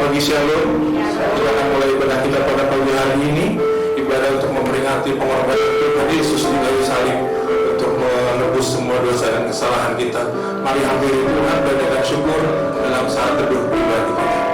pagi Shalom. Kita akan mulai ibadah kita pada pagi hari ini. Ibadah untuk memperingati pengorbanan Tuhan Yesus di kayu salib untuk menebus semua dosa dan kesalahan kita. Mari hampiri Tuhan dan dengan syukur dalam saat teduh pribadi kita.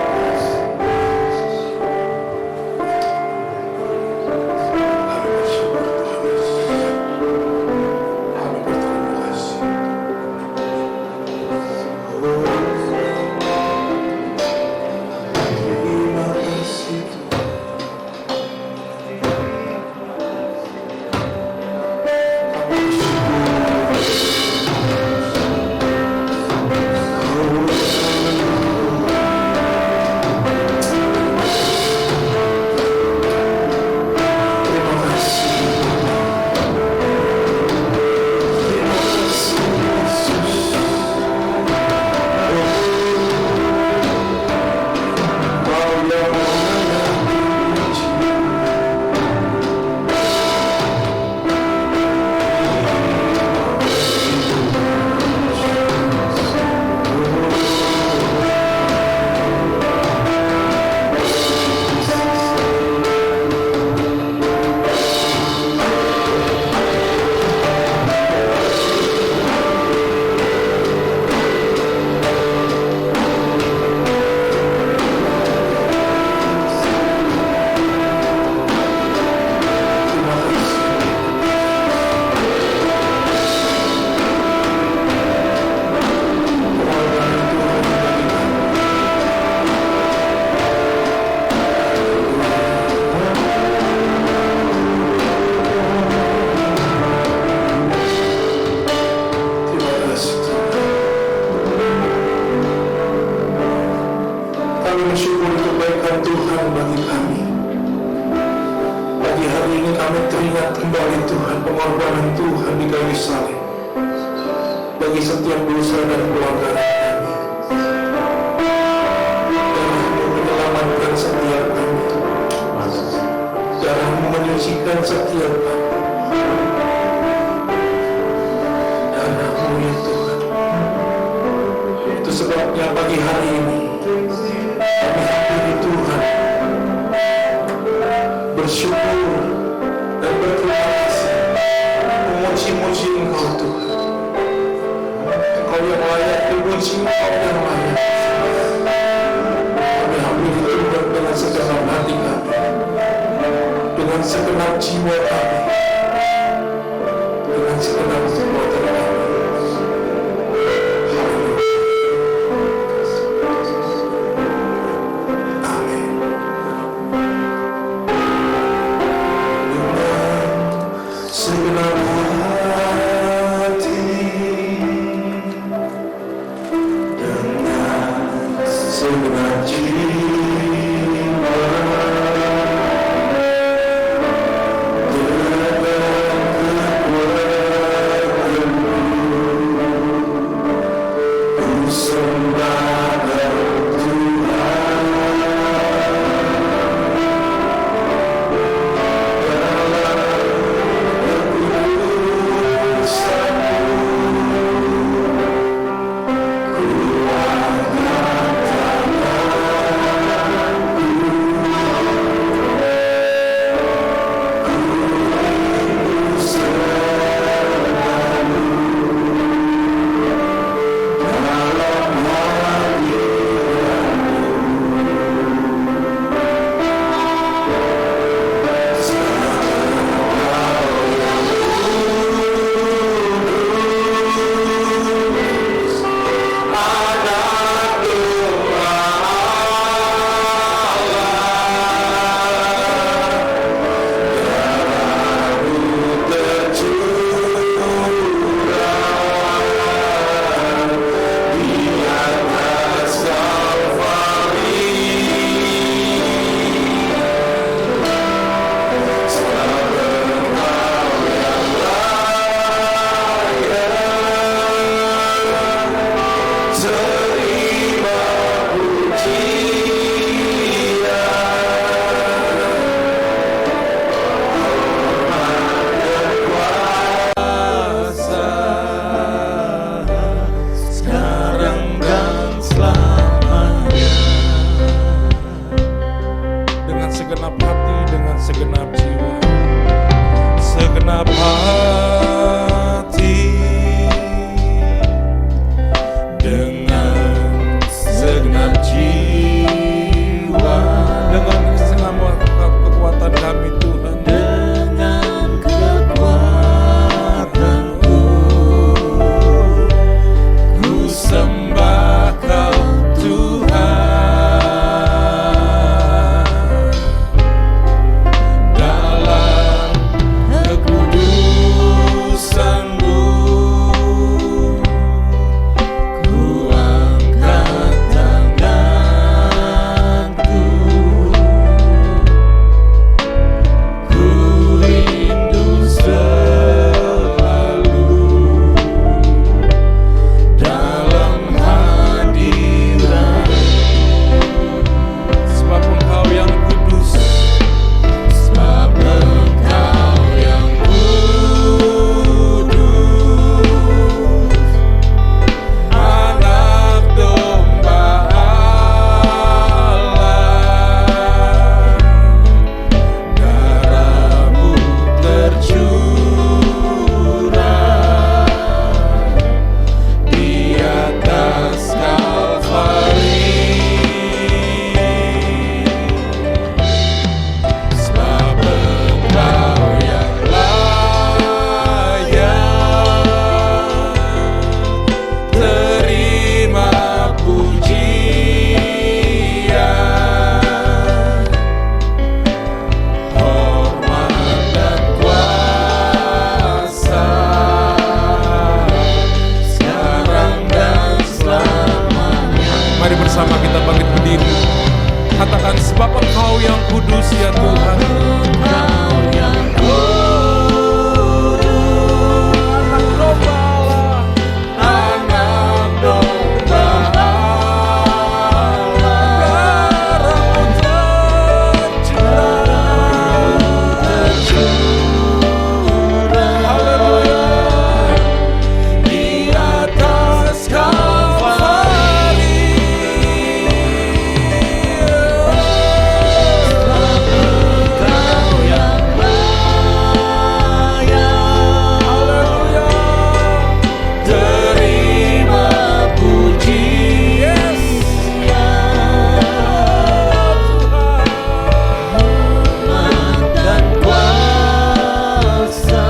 jiwa. Dengan kekuatan kami Tuhan, dengan kekuatanku, ku sembah Kau Tuhan. Dalam kekudusan-Mu, ku angkat tanganku, ku rindu selalu dalam hadirat. sebab Engkau yang kudus, Sebab Engkau yang kudus, Anak Domba Allah. Darah-Mu tercurah di atas Kalvari. Sebab Engkau yang layak terima pujian, hormat dan kuasa, sekarang dan selamanya. mari bersama kita bangkit berdiri. Katakan, sebab Engkau yang kudus ya Tuhan. Engkau yang kudus, Anak Domba Allah. Darah-Mu tercurah di atas Kalvari. Engkau yang layak terima pujian, hormat dan kuasa,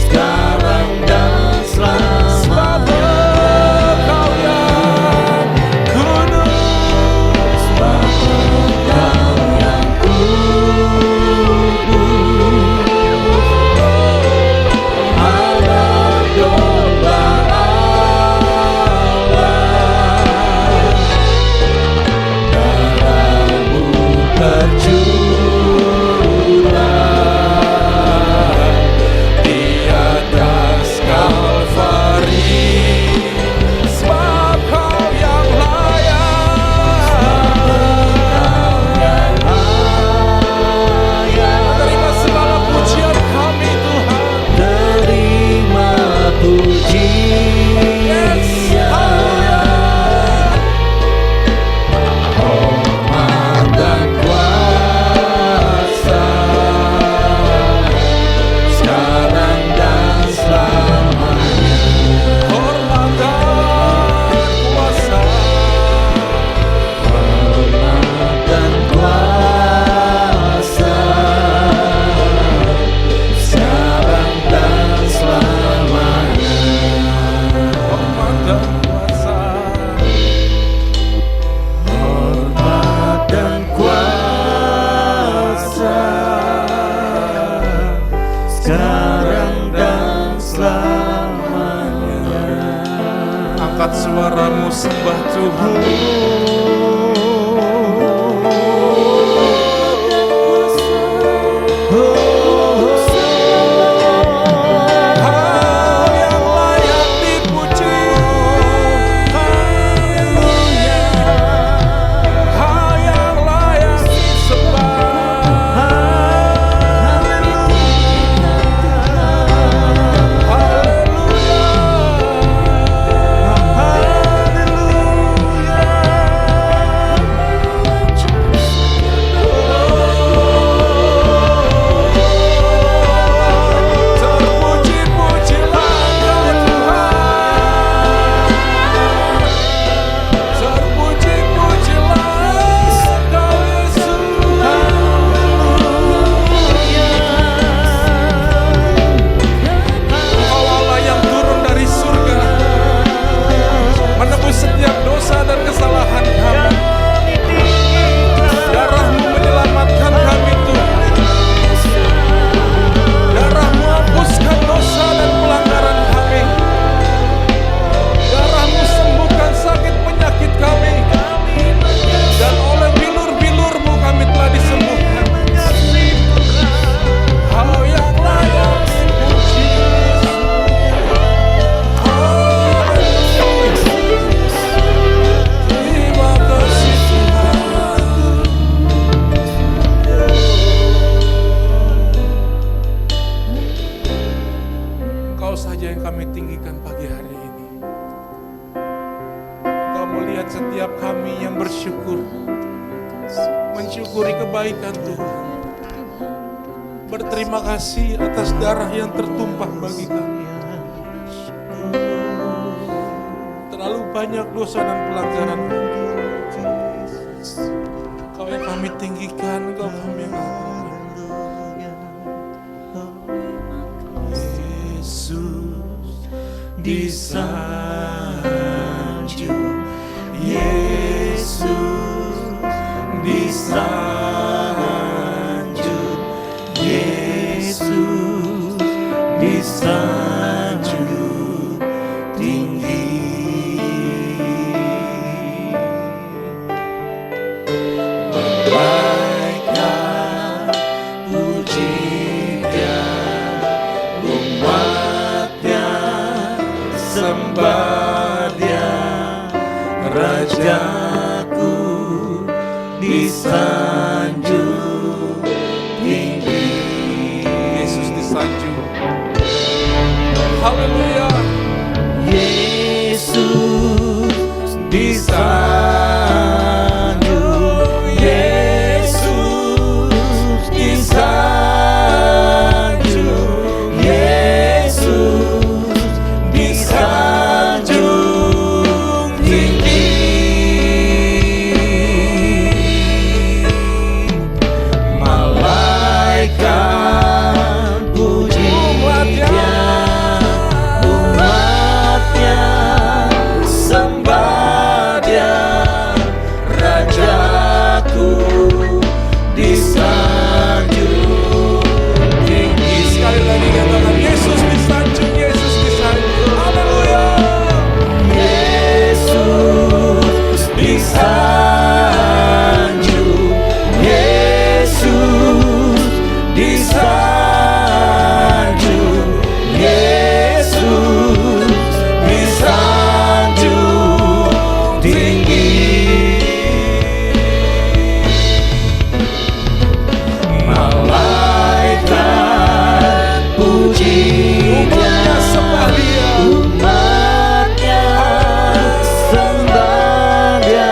sekarang dan selamanya. Engkau yang kudus, Engkau yang kudus, Anak Domba Allah. Darah-Mu tercurah di atas Kalvari. Sebab Kau yang layak, terima segala pujian kami Tuhan. Terima pujian, hormat dan kuasa, sekarang dan selamanya. Hormat dan kuasa, Hormat dan kuasa, sekarang dan selamanya. hormat dan kuasa. Hormat dan kuasa, sekarang dan selamanya. Angkat suaramu sembah Tuhan. Kau yang layak dipuji, Kau yang layak disembah. Haleluya. melihat setiap kami yang bersyukur, mensyukuri kebaikan Tuhan. Berterima kasih atas darah yang tertumpah bagi kami. Terlalu banyak dosa dan pelanggaran. Kau yang kami tinggikan, Kau kami yang agungkan. Yesus disanjung, Yesus disanjung, Yesus disanjung tinggi. Malaikat puji Dia, umatnya sembah Dia, Rajaku disanjung tinggi. Yesus disanjung. Haleluya. Yesus disanjung, Yesus disanjung, Yesus disanjung tinggi. Malaikat puji Dia, umatnya sembah Dia, Rajaku disanjung tinggi. Sekali lagi katakan Yesus disanjung, Yesus disanjung. Haleluya. Yesus disanjung, Yesus disanjung, Yesus disanjung tinggi. Malaikat puji Dia, umatnya sembah Dia,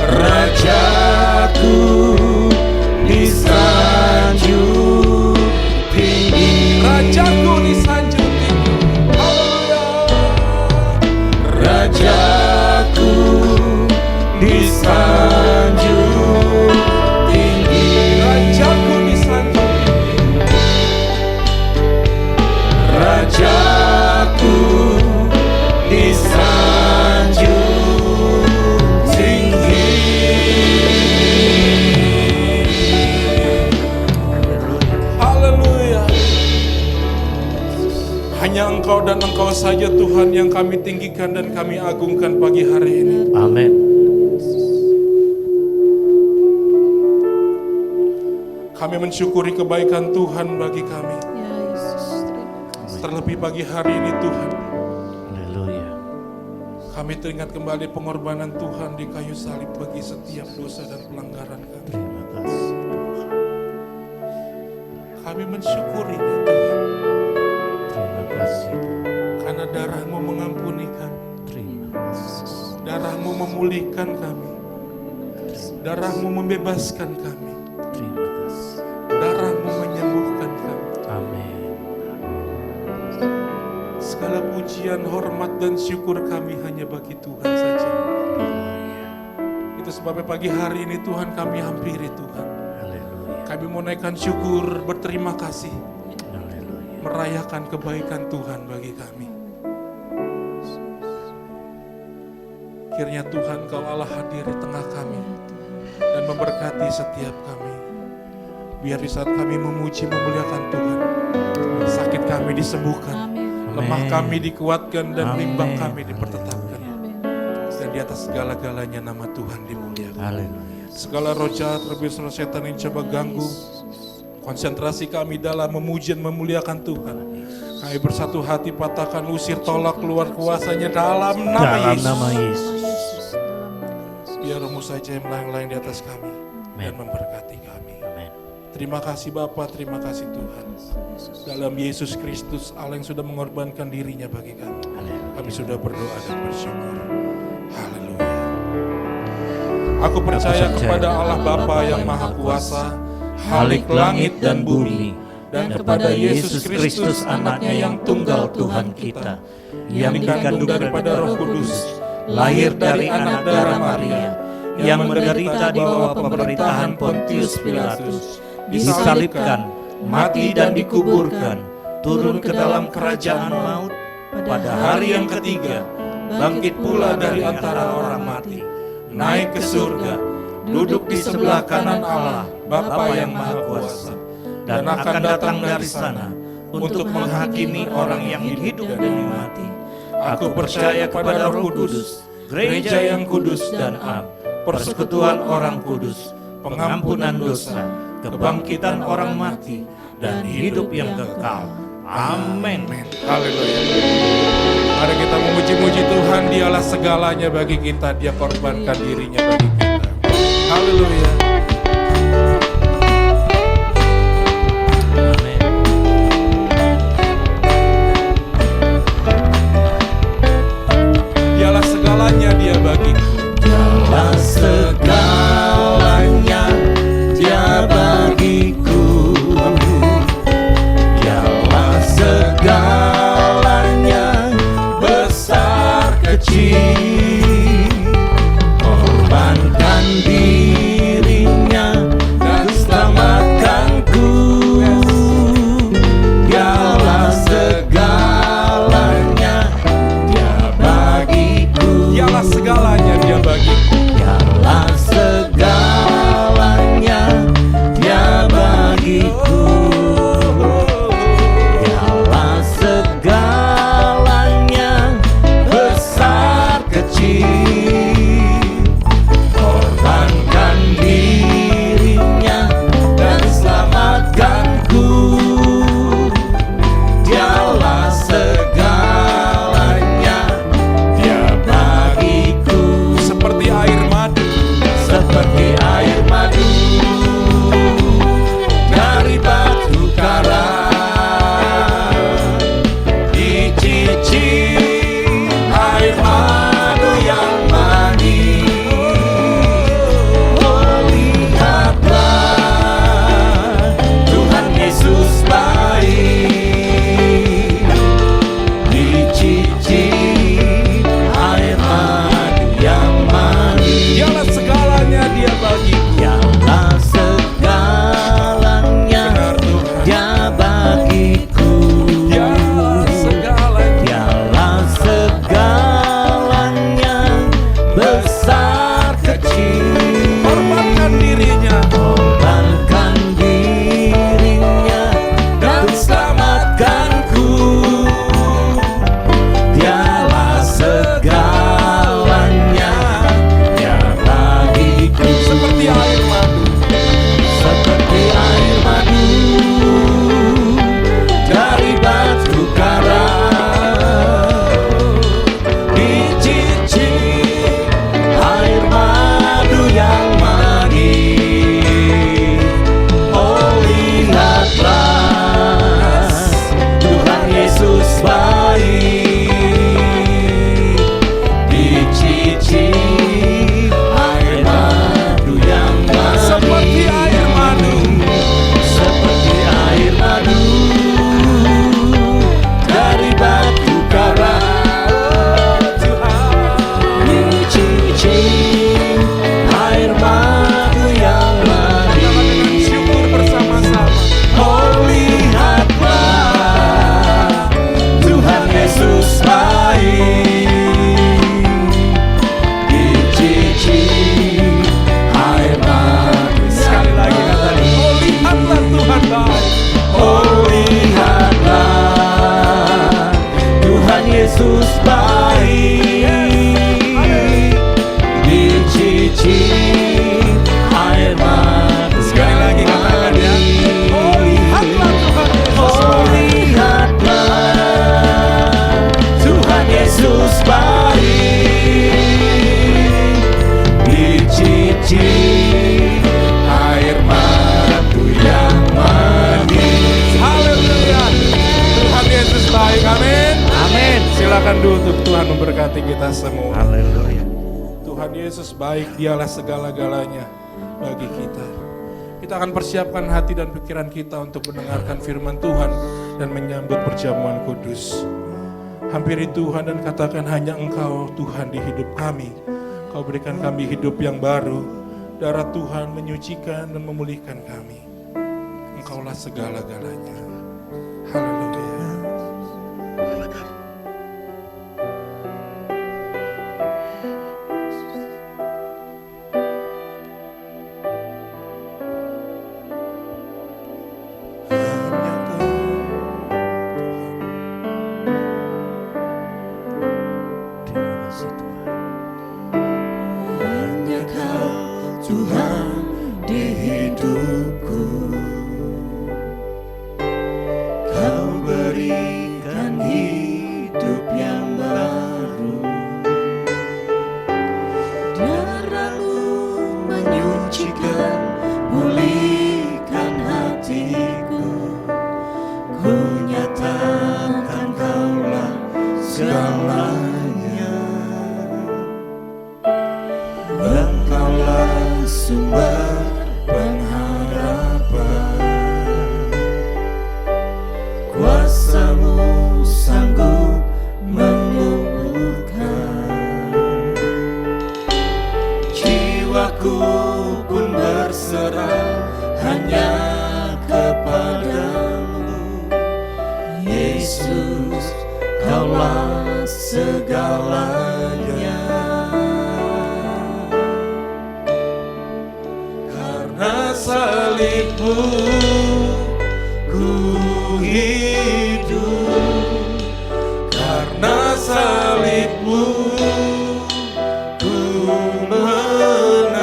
Rajaku disanjung tinggi. Rajaku disanjung tinggi. Haleluya. Rajaku disanjung tinggi. Rajaku disanjung tinggi. Rajaku disanjung tinggi. Haleluya. Hanya Engkau dan Engkau saja Tuhan yang kami tinggikan dan kami agungkan pagi hari ini. Amin. Kami mensyukuri kebaikan Tuhan bagi kami. Ya Yesus, terima kasih. Terlebih pagi hari ini Tuhan, Haleluya. kami teringat kembali pengorbanan Tuhan di kayu salib bagi setiap dosa dan pelanggaran kami. Terima kasih. Kami mensyukurinya Tuhan, Terima kasih. karena darah-Mu mengampuni kami, Terima kasih. darah-Mu memulihkan kami, darah-Mu membebaskan kami, Terima kasih. darah-Mu menyembuhkan kami. Amin. Segala pujian, hormat, dan syukur kami hanya bagi Tuhan saja. Haleluya. Itu sebabnya pagi hari ini Tuhan kami hampiri Tuhan. Haleluya. Kami menaikkan syukur, berterima kasih, Haleluya. merayakan kebaikan Tuhan bagi kami. Kiranya Tuhan Kau Allah hadir di tengah kami dan memberkati setiap kami. Biar di saat kami memuji memuliakan Tuhan, sakit kami disembuhkan, Amin. lemah Amin. kami dikuatkan, dan Amin. bimbang kami dipertetapkan. Amin. Dan di atas segala-galanya nama Tuhan dimuliakan. Haleluya. Segala roh jahat, roh biasa, roh setan yang coba ganggu konsentrasi kami dalam memuji dan memuliakan Tuhan. Kami bersatu hati patahkan, usir, tolak, keluar kuasanya dalam nama Dalam Yesus. nama Yesus. Dalam nama Yesus. Biar Roh-Mu saja yang melayang-layang di atas kami dan Amin. memberkati kami. Amin. Terima kasih Bapa, terima kasih Tuhan. Dalam Yesus Kristus, Allah yang sudah mengorbankan dirinya bagi kami. Haleluya. Kami sudah berdoa dan bersyukur. Haleluya. Aku percaya kepada Allah Bapa yang Maha Kuasa, Khalik langit dan bumi, dan kepada Yesus Kristus anaknya yang tunggal Tuhan kita, yang dikandung daripada Roh Kudus, lahir dari anak darah Maria, yang menderita di bawah pemerintahan Pontius Pilatus, disalibkan, mati dan dikuburkan, turun ke dalam kerajaan maut, pada hari yang ketiga bangkit pula dari antara orang mati, naik ke surga, duduk di sebelah kanan Allah Bapa yang Maha Kuasa, dan akan datang dari sana untuk menghakimi orang yang hidup dan yang mati. Aku percaya kepada Roh Kudus, gereja yang kudus dan am, persekutuan orang kudus, pengampunan dosa, kebangkitan orang mati, dan hidup yang kekal. Amin. Haleluya. Mari kita memuji-muji Tuhan, Dialah segalanya bagi kita, Dia korbankan dirinya bagi kita. Haleluya. Amin. Dialah segalanya Dia bagiku. Dialah segalanya Dia bagiku. Dialah segalanya besar kecil, korbankan dirinya dan selamatkanku. Dialah segalanya Dia bagiku. Dialah segalanya Dia bagiku. Dialah segalanya Dia bagiku. Dialah segalanya besar kecil, korbankan dirinya dan selamatkanku. Dialah segalanya Dia bagiku. Seperti air madu, Seperti air madu dari batu karang, dicicip air madu yang manis. Oh, lihatlah Tuhan Yesus baik, dicicip air madu yang manis. Dialah segalanya Dia bagiku. Dialah segalanya Benar Tuhan. Dia bagiku. Dialah segalanya. Dialah segalanya besar kecil, Korbankan dirinya. korbankan dirinya dan selamatkanku. Dialah segalanya Dia bagiku. Seperti air madu, Seperti air madu dari batu karang, dicicip air madu yang manis. Oh, lihatlah Tuhan Yesus baik, dicicip air madu yang manis. seperti air madu, Seperti air madu dari batu karang, dicicip air madu yang manis. syukur bersama-sama. Oh, lihatlah Tuhan Yesus baik, dicicip air madu. Sekali lagi katakan, oh lihatlah Tuhan baik. Oh, lihatlah Tuhan Yesus baik, dicicip air madu. Sekali lagi katakan ya, oh lihatlah Tuhan Yesus Oh, lihatlah Tuhan Yesus baik, dicicip air madu yang manis. Haleluya. Tuhan Yesus baik. Amin. Amin. Silakan duduk. Tuhan memberkati kita semua. Haleluya. Tuhan Tuhan Yesus baik, dialah segala-galanya bagi kita. Kita akan persiapkan hati dan pikiran kita untuk mendengarkan firman Tuhan dan menyambut perjamuan kudus. Hampiri Tuhan dan katakan, hanya Engkau Tuhan di hidup kami. Kau berikan kami hidup yang baru. Darah Tuhan menyucikan dan memulihkan kami. Engkaulah segala-galanya. Haleluya. Hanya Kau Tuhan di hidupku. Kau berikan hidup yang baru. Darah-Mu menyucikan, pulihkan hatiku. Ku nyatakan Kaulah segalanya. Engkaulah sumber pengharapan. Kuasa-Mu sanggup menyembuhkan. Jiwaku pun berserah hanya kepadamu. Yesus, Kaulah segalanya. Karena salib-Mu ku hidup. Karena salib-Mu ku menang.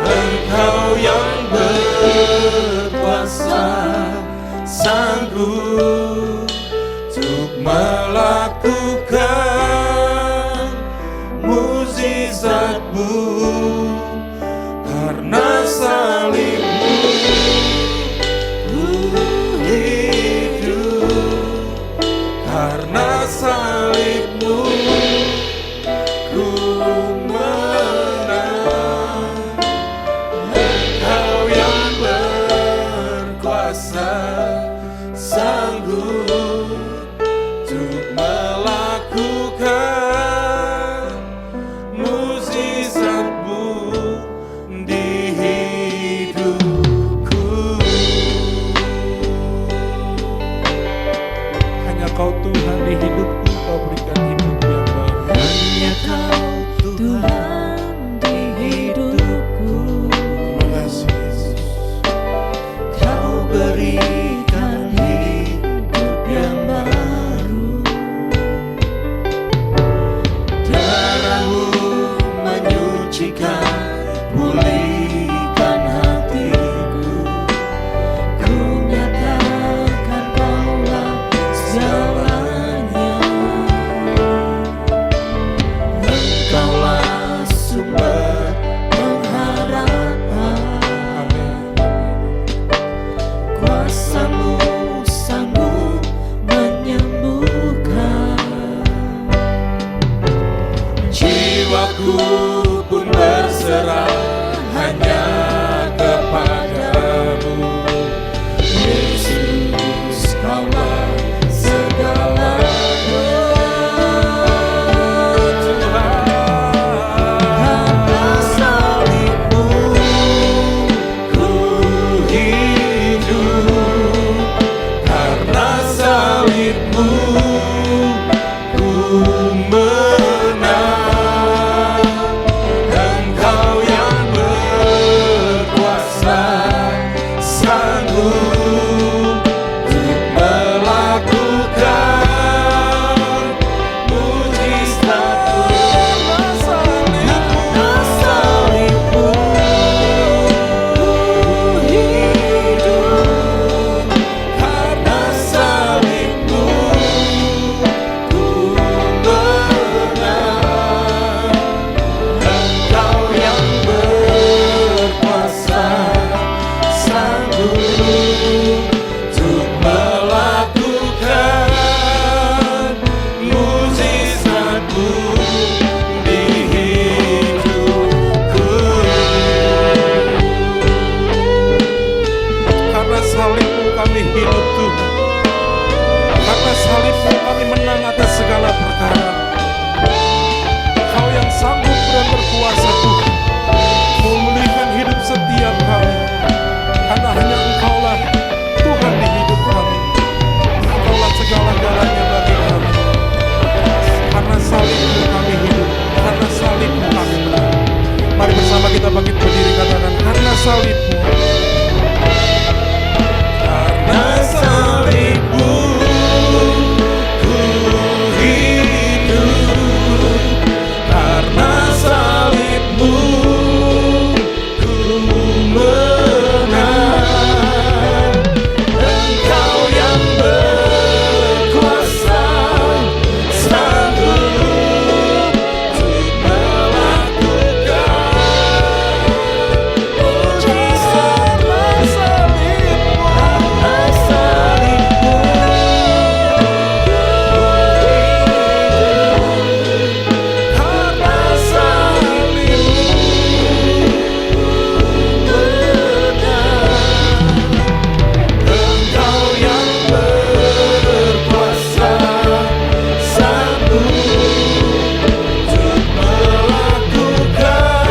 Engkau yang berkuasa, sanggup untuk melakukan mukjizat-Mu. Karena salib-Mu ku hidup. Karena salib-Mu ku menang. Engkau yang berkuasa, sanggup untuk melakukan mukjizat-Mu di hidupku. Hanya Kau Tuhan di hidupku, Kau berikan hidup yang baru. Hanya Kau Tuhan di hidupku. Terima kasih Yesus. Kau berikan hidup yang baru. Darah-Mu menyucikan, pulihkan hatiku. Ku nyatakan Kaulah segalanya. Engkaulah sumber pengharapan. Kuasa-Mu sanggup menyembuhkan. Jiwaku pun berserah hanya kepadamu. Yesus, Kaulah segalanya. Karena salib-Mu ku hidup. Karena salib-Mu ku menang. Engkau yang salibmu, karena salibmu ku hidup, karena salibmu ku menang. Engkau yang berkuasa, sanggup untuk melakukan mujizat salibmu, karena salibmu karena salibmu menang. Engkau yang berkuasa, sanggup untuk melakukan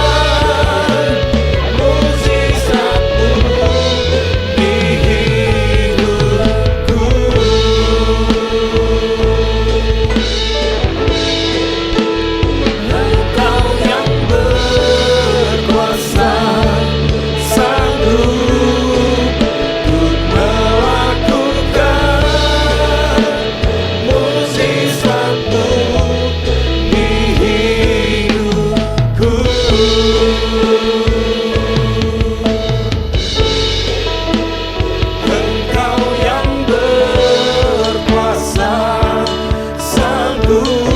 mujizat-Mu di hidupku. Engkau yang berkuasa, sanggup untuk melakukan mujizat-Mu di hidupku. Engkau yang berkuasa, sanggup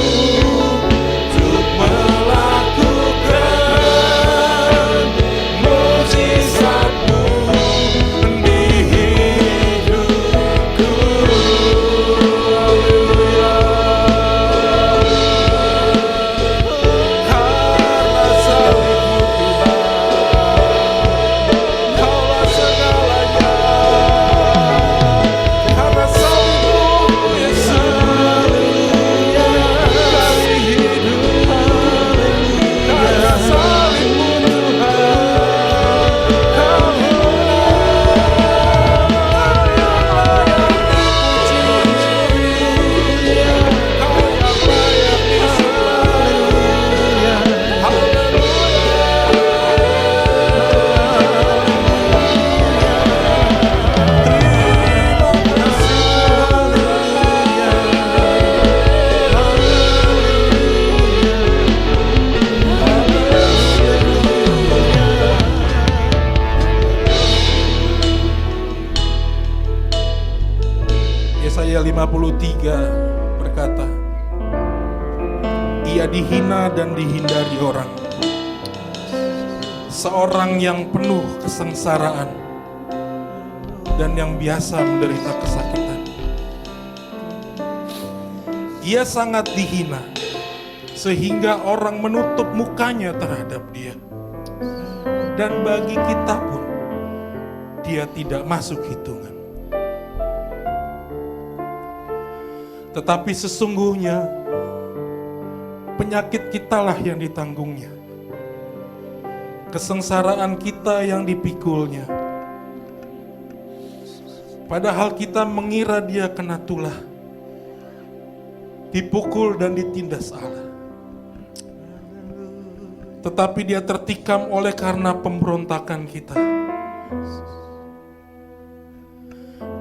untuk melakukan mujizat-Mu di hidupku. Karena salibmu Tuhan, Kaulah segalanya. Karena salibmu Yesus, kasih hidup. Karena salibmu Tuhan, Kau Yesaya 53 berkata, Ia dihina dan dihindari orang, seorang yang penuh kesengsaraan dan yang biasa menderita kesakitan. Ia sangat dihina sehingga orang menutup mukanya terhadap dia. Dan bagi kita pun dia tidak masuk hitungan. Tetapi sesungguhnya penyakit kitalah yang ditanggungnya, kesengsaraan kita yang dipikulnya. Padahal kita mengira dia kena tulah, dipukul dan ditindas Allah. Tetapi dia tertikam oleh karena pemberontakan kita.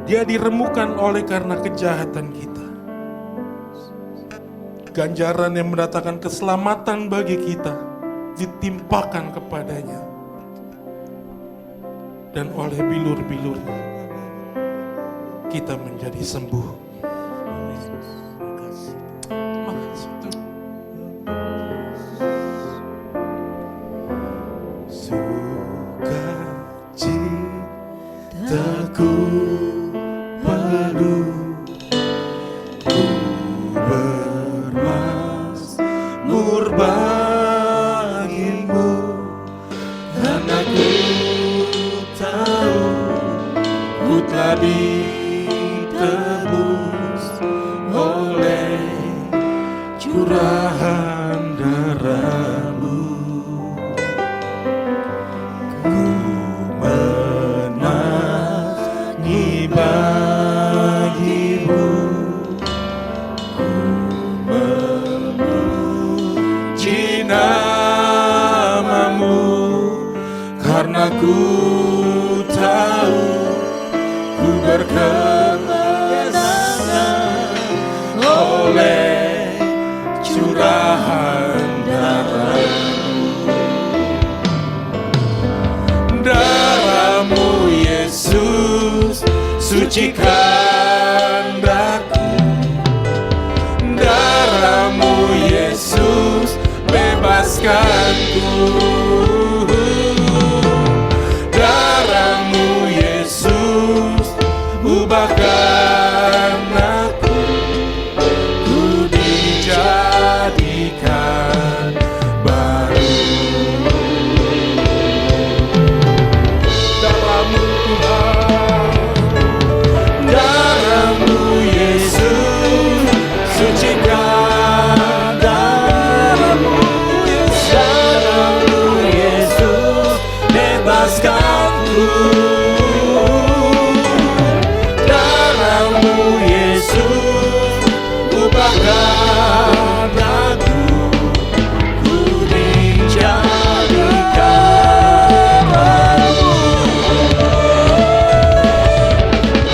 Dia diremukan oleh karena kejahatan kita. Ganjaran yang mendatangkan keselamatan bagi kita ditimpakan kepadanya. Dan oleh bilur-bilurnya kita menjadi sembuh. Makasih Tuhan. Sukacitaku penuh, ku bermazmur bagimu, karena ku tahu ku telah ditebus oleh curahan darah-Mu. Ku Ku tahu ku berkemenangan oleh curahan darahmu Yesus, sucikan daku. Darahmu Yesus, bebaskanku. Darahmu Yesus, ubahkan aku. Ku dijadikan baru. Darahmu Tuhan, darahmu Yesus, sucikan. Darahmu Yesus, bebaskanku. Darahmu Yesus, ubahkan aku. Ku dijadikan baru.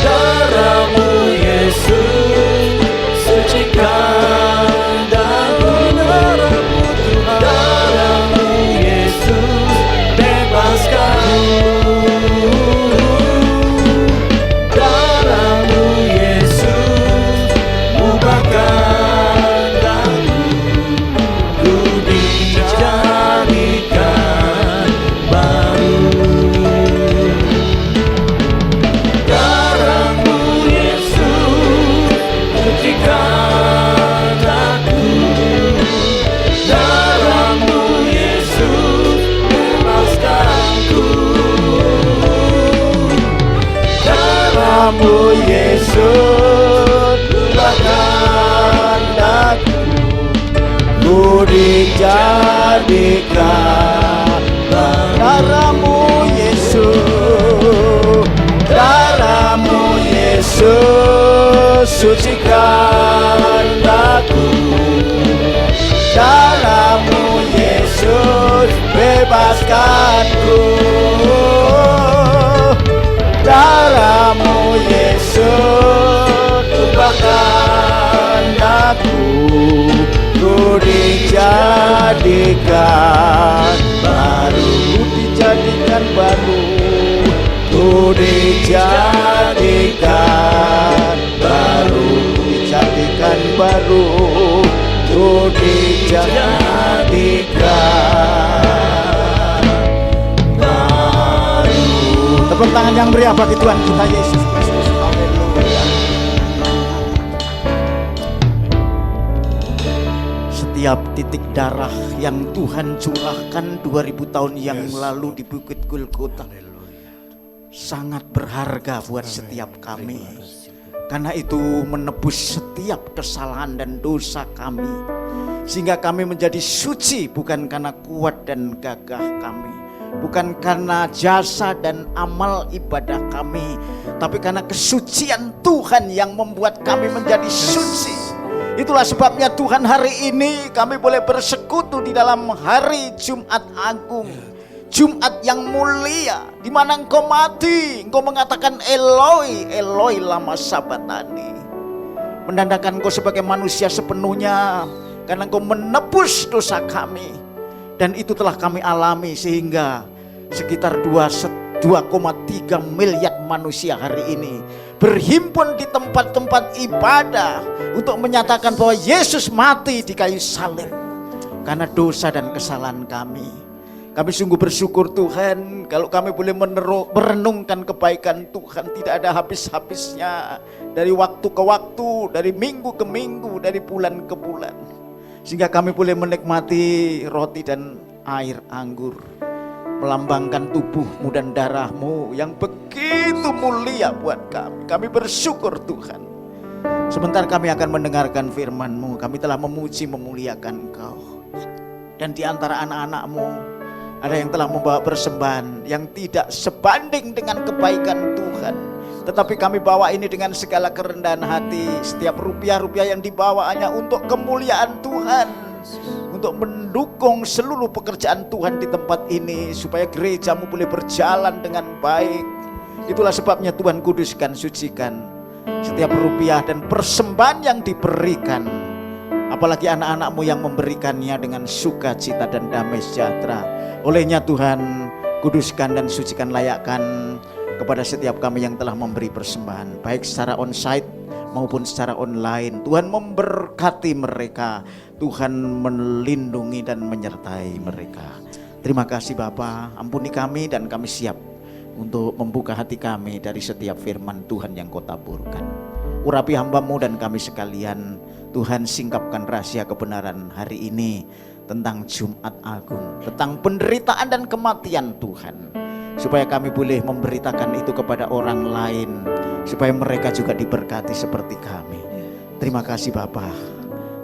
Darahmu Yesus, sucikan daku. Darahmu Tuhan, darahmu Yesus, bebaskanku. Darahmu Yesus, ubahkan aku. Ku dijadikan baru. Darahmu Yesus, sucikan aku. Darahmu Yesus, bebaskanku. Darahmu Yesus, ubahkan aku. Ku dijadikan darahmu Yesus, darahmu Yesus, sucikan aku. Darahmu Yesus, bebaskanku. Darahmu Yesus, ubahkan aku. Ku dijadikan baru, dijadikan baru. Ku dijadikan baru, dijadikan baru. Ku dijadikan baru. Tepuk tangan yang meriah bagi Tuhan kita Yesus Kristus. Haleluya. Setiap titik darah yang Tuhan curahkan 2000 tahun yang lalu di Bukit Golgota sangat berharga buat setiap kami. Karena itu menebus setiap kesalahan dan dosa kami, sehingga kami menjadi suci bukan karena kuat dan gagah kami, bukan karena jasa dan amal ibadah kami, tapi karena kesucian Tuhan yang membuat kami menjadi suci. Itulah sebabnya Tuhan hari ini kami boleh bersekutu di dalam hari Jumat Agung, Jumat yang mulia, di mana Engkau mati, Engkau mengatakan Eloi, Eloi lama sabatani, menandakan Engkau sebagai manusia sepenuhnya, karena Engkau menebus dosa kami. Dan itu telah kami alami sehingga sekitar 2,3 miliar manusia hari ini berhimpun di tempat-tempat ibadah untuk menyatakan bahwa Yesus mati di kayu salib karena dosa dan kesalahan kami. Kami sungguh bersyukur Tuhan kalau kami boleh merenungkan kebaikan Tuhan, tidak ada habis-habisnya, dari waktu ke waktu, dari minggu ke minggu, dari bulan ke bulan, sehingga kami boleh menikmati roti dan air anggur, melambangkan tubuhmu dan darahmu yang begitu mulia buat kami. Kami bersyukur Tuhan. Sebentar kami akan mendengarkan firman-Mu. Kami telah memuji memuliakan Engkau. Dan di antara anak-anak-Mu ada yang telah membawa persembahan yang tidak sebanding dengan kebaikan Tuhan, tetapi kami bawa ini dengan segala kerendahan hati. Setiap rupiah-rupiah yang dibawa hanya untuk kemuliaan Tuhan, untuk mendukung seluruh pekerjaan Tuhan di tempat ini, supaya gerejamu boleh berjalan dengan baik. Itulah sebabnya Tuhan kuduskan, sucikan setiap rupiah dan persembahan yang diberikan, apalagi anak-anakmu yang memberikannya dengan sukacita dan damai sejahtera. Olehnya Tuhan kuduskan dan sucikan, layakkan kepada setiap kami yang telah memberi persembahan, baik secara onsite maupun secara online. Tuhan memberkati mereka, Tuhan melindungi dan menyertai mereka. Terima kasih Bapa, ampuni kami dan kami siap untuk membuka hati kami dari setiap firman Tuhan yang Kau taburkan. Urapi hamba-Mu dan kami sekalian. Tuhan, singkapkan rahasia kebenaran hari ini tentang Jumat Agung, tentang penderitaan dan kematian Tuhan, supaya kami boleh memberitakan itu kepada orang lain, supaya mereka juga diberkati seperti kami. Terima kasih Bapa,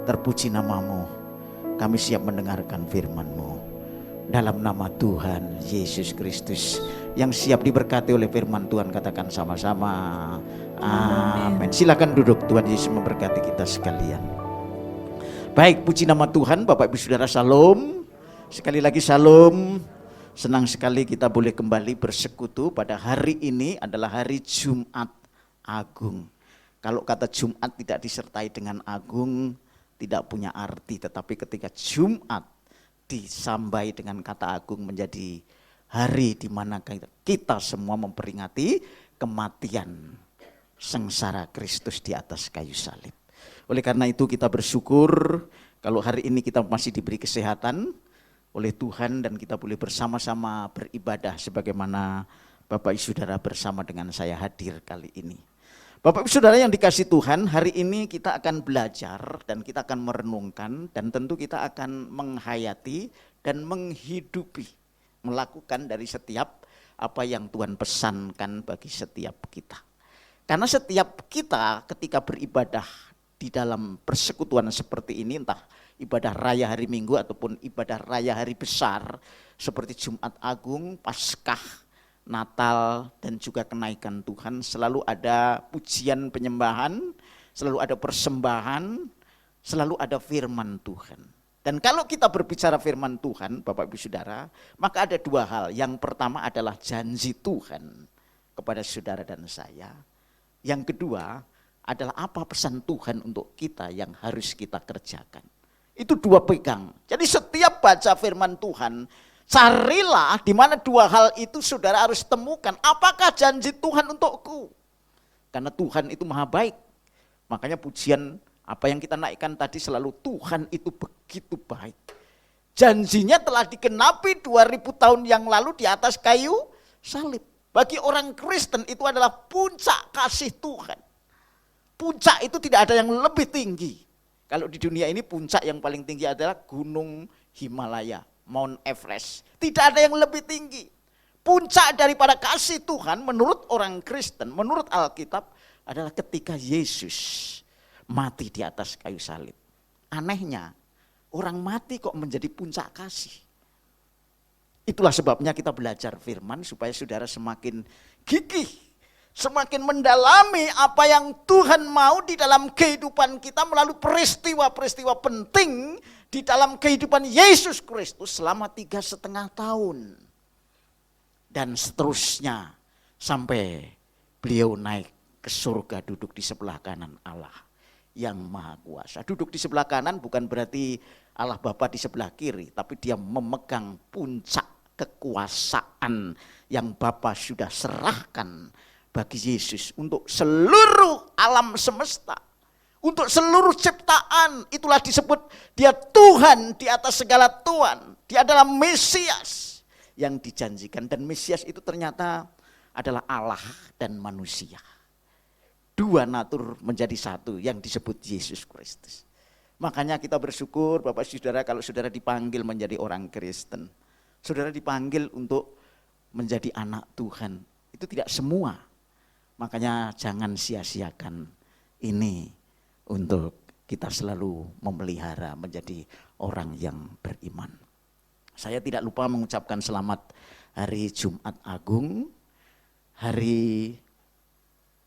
terpuji nama-Mu. Kami siap mendengarkan firman-Mu dalam nama Tuhan Yesus Kristus. Yang siap diberkati oleh firman Tuhan katakan sama-sama amin. Silakan duduk, Tuhan Yesus memberkati kita sekalian. Baik, puji nama Tuhan. Bapak Ibu Saudara, shalom. Sekali lagi shalom. Senang sekali kita boleh kembali bersekutu pada hari ini, adalah hari Jumat Agung. Kalau kata Jumat tidak disertai dengan agung tidak punya arti, tetapi ketika Jumat disambai dengan kata agung menjadi hari di mana kita semua memperingati kematian sengsara Kristus di atas kayu salib. Oleh karena itu kita bersyukur kalau hari ini kita masih diberi kesehatan oleh Tuhan dan kita boleh bersama-sama beribadah sebagaimana Bapak Ibu Saudara bersama dengan saya hadir kali ini. Bapak Ibu Saudara yang dikasihi Tuhan, hari ini kita akan belajar dan kita akan merenungkan dan tentu kita akan menghayati dan menghidupi, melakukan dari setiap apa yang Tuhan pesankan bagi setiap kita. Karena setiap kita ketika beribadah di dalam persekutuan seperti ini, entah ibadah raya hari Minggu ataupun ibadah raya hari besar seperti Jumat Agung, Paskah, Natal dan juga kenaikan Tuhan, selalu ada pujian penyembahan, selalu ada persembahan, selalu ada firman Tuhan. Dan kalau kita berbicara firman Tuhan, Bapak Ibu Saudara, maka ada dua hal. Yang pertama adalah janji Tuhan kepada saudara dan saya. Yang kedua adalah apa pesan Tuhan untuk kita yang harus kita kerjakan. Itu dua pegang. Jadi setiap baca firman Tuhan, carilah di mana dua hal itu saudara harus temukan. Apakah janji Tuhan untukku? Karena Tuhan itu maha baik. Makanya pujian apa yang kita naikkan tadi selalu, Tuhan itu begitu baik. Janjinya telah digenapi 2000 tahun yang lalu di atas kayu salib. Bagi orang Kristen itu adalah puncak kasih Tuhan. Puncak itu tidak ada yang lebih tinggi. Kalau di dunia ini puncak yang paling tinggi adalah Gunung Himalaya, Mount Everest. Tidak ada yang lebih tinggi. Puncak daripada kasih Tuhan menurut orang Kristen, menurut Alkitab adalah ketika Yesus mati di atas kayu salib. Anehnya, orang mati kok menjadi puncak kasih. Itulah sebabnya kita belajar firman supaya saudara semakin gigih, semakin mendalami apa yang Tuhan mau di dalam kehidupan kita melalui peristiwa-peristiwa penting di dalam kehidupan Yesus Kristus selama 3,5 tahun. Dan seterusnya sampai beliau naik ke surga duduk di sebelah kanan Allah yang maha kuasa. Duduk di sebelah kanan bukan berarti Allah Bapa di sebelah kiri, tapi dia memegang puncak kekuasaan yang Bapa sudah serahkan bagi Yesus untuk seluruh alam semesta, untuk seluruh ciptaan. Itulah disebut dia Tuhan di atas segala Tuhan. Dia adalah Mesias yang dijanjikan, dan Mesias itu ternyata adalah Allah dan manusia. Dua natur menjadi satu yang disebut Yesus Kristus. Makanya kita bersyukur Bapak Saudara kalau saudara dipanggil menjadi orang Kristen. Saudara dipanggil untuk menjadi anak Tuhan. Itu tidak semua. Makanya jangan sia-siakan ini untuk kita selalu memelihara menjadi orang yang beriman. Saya tidak lupa mengucapkan selamat hari Jumat Agung, hari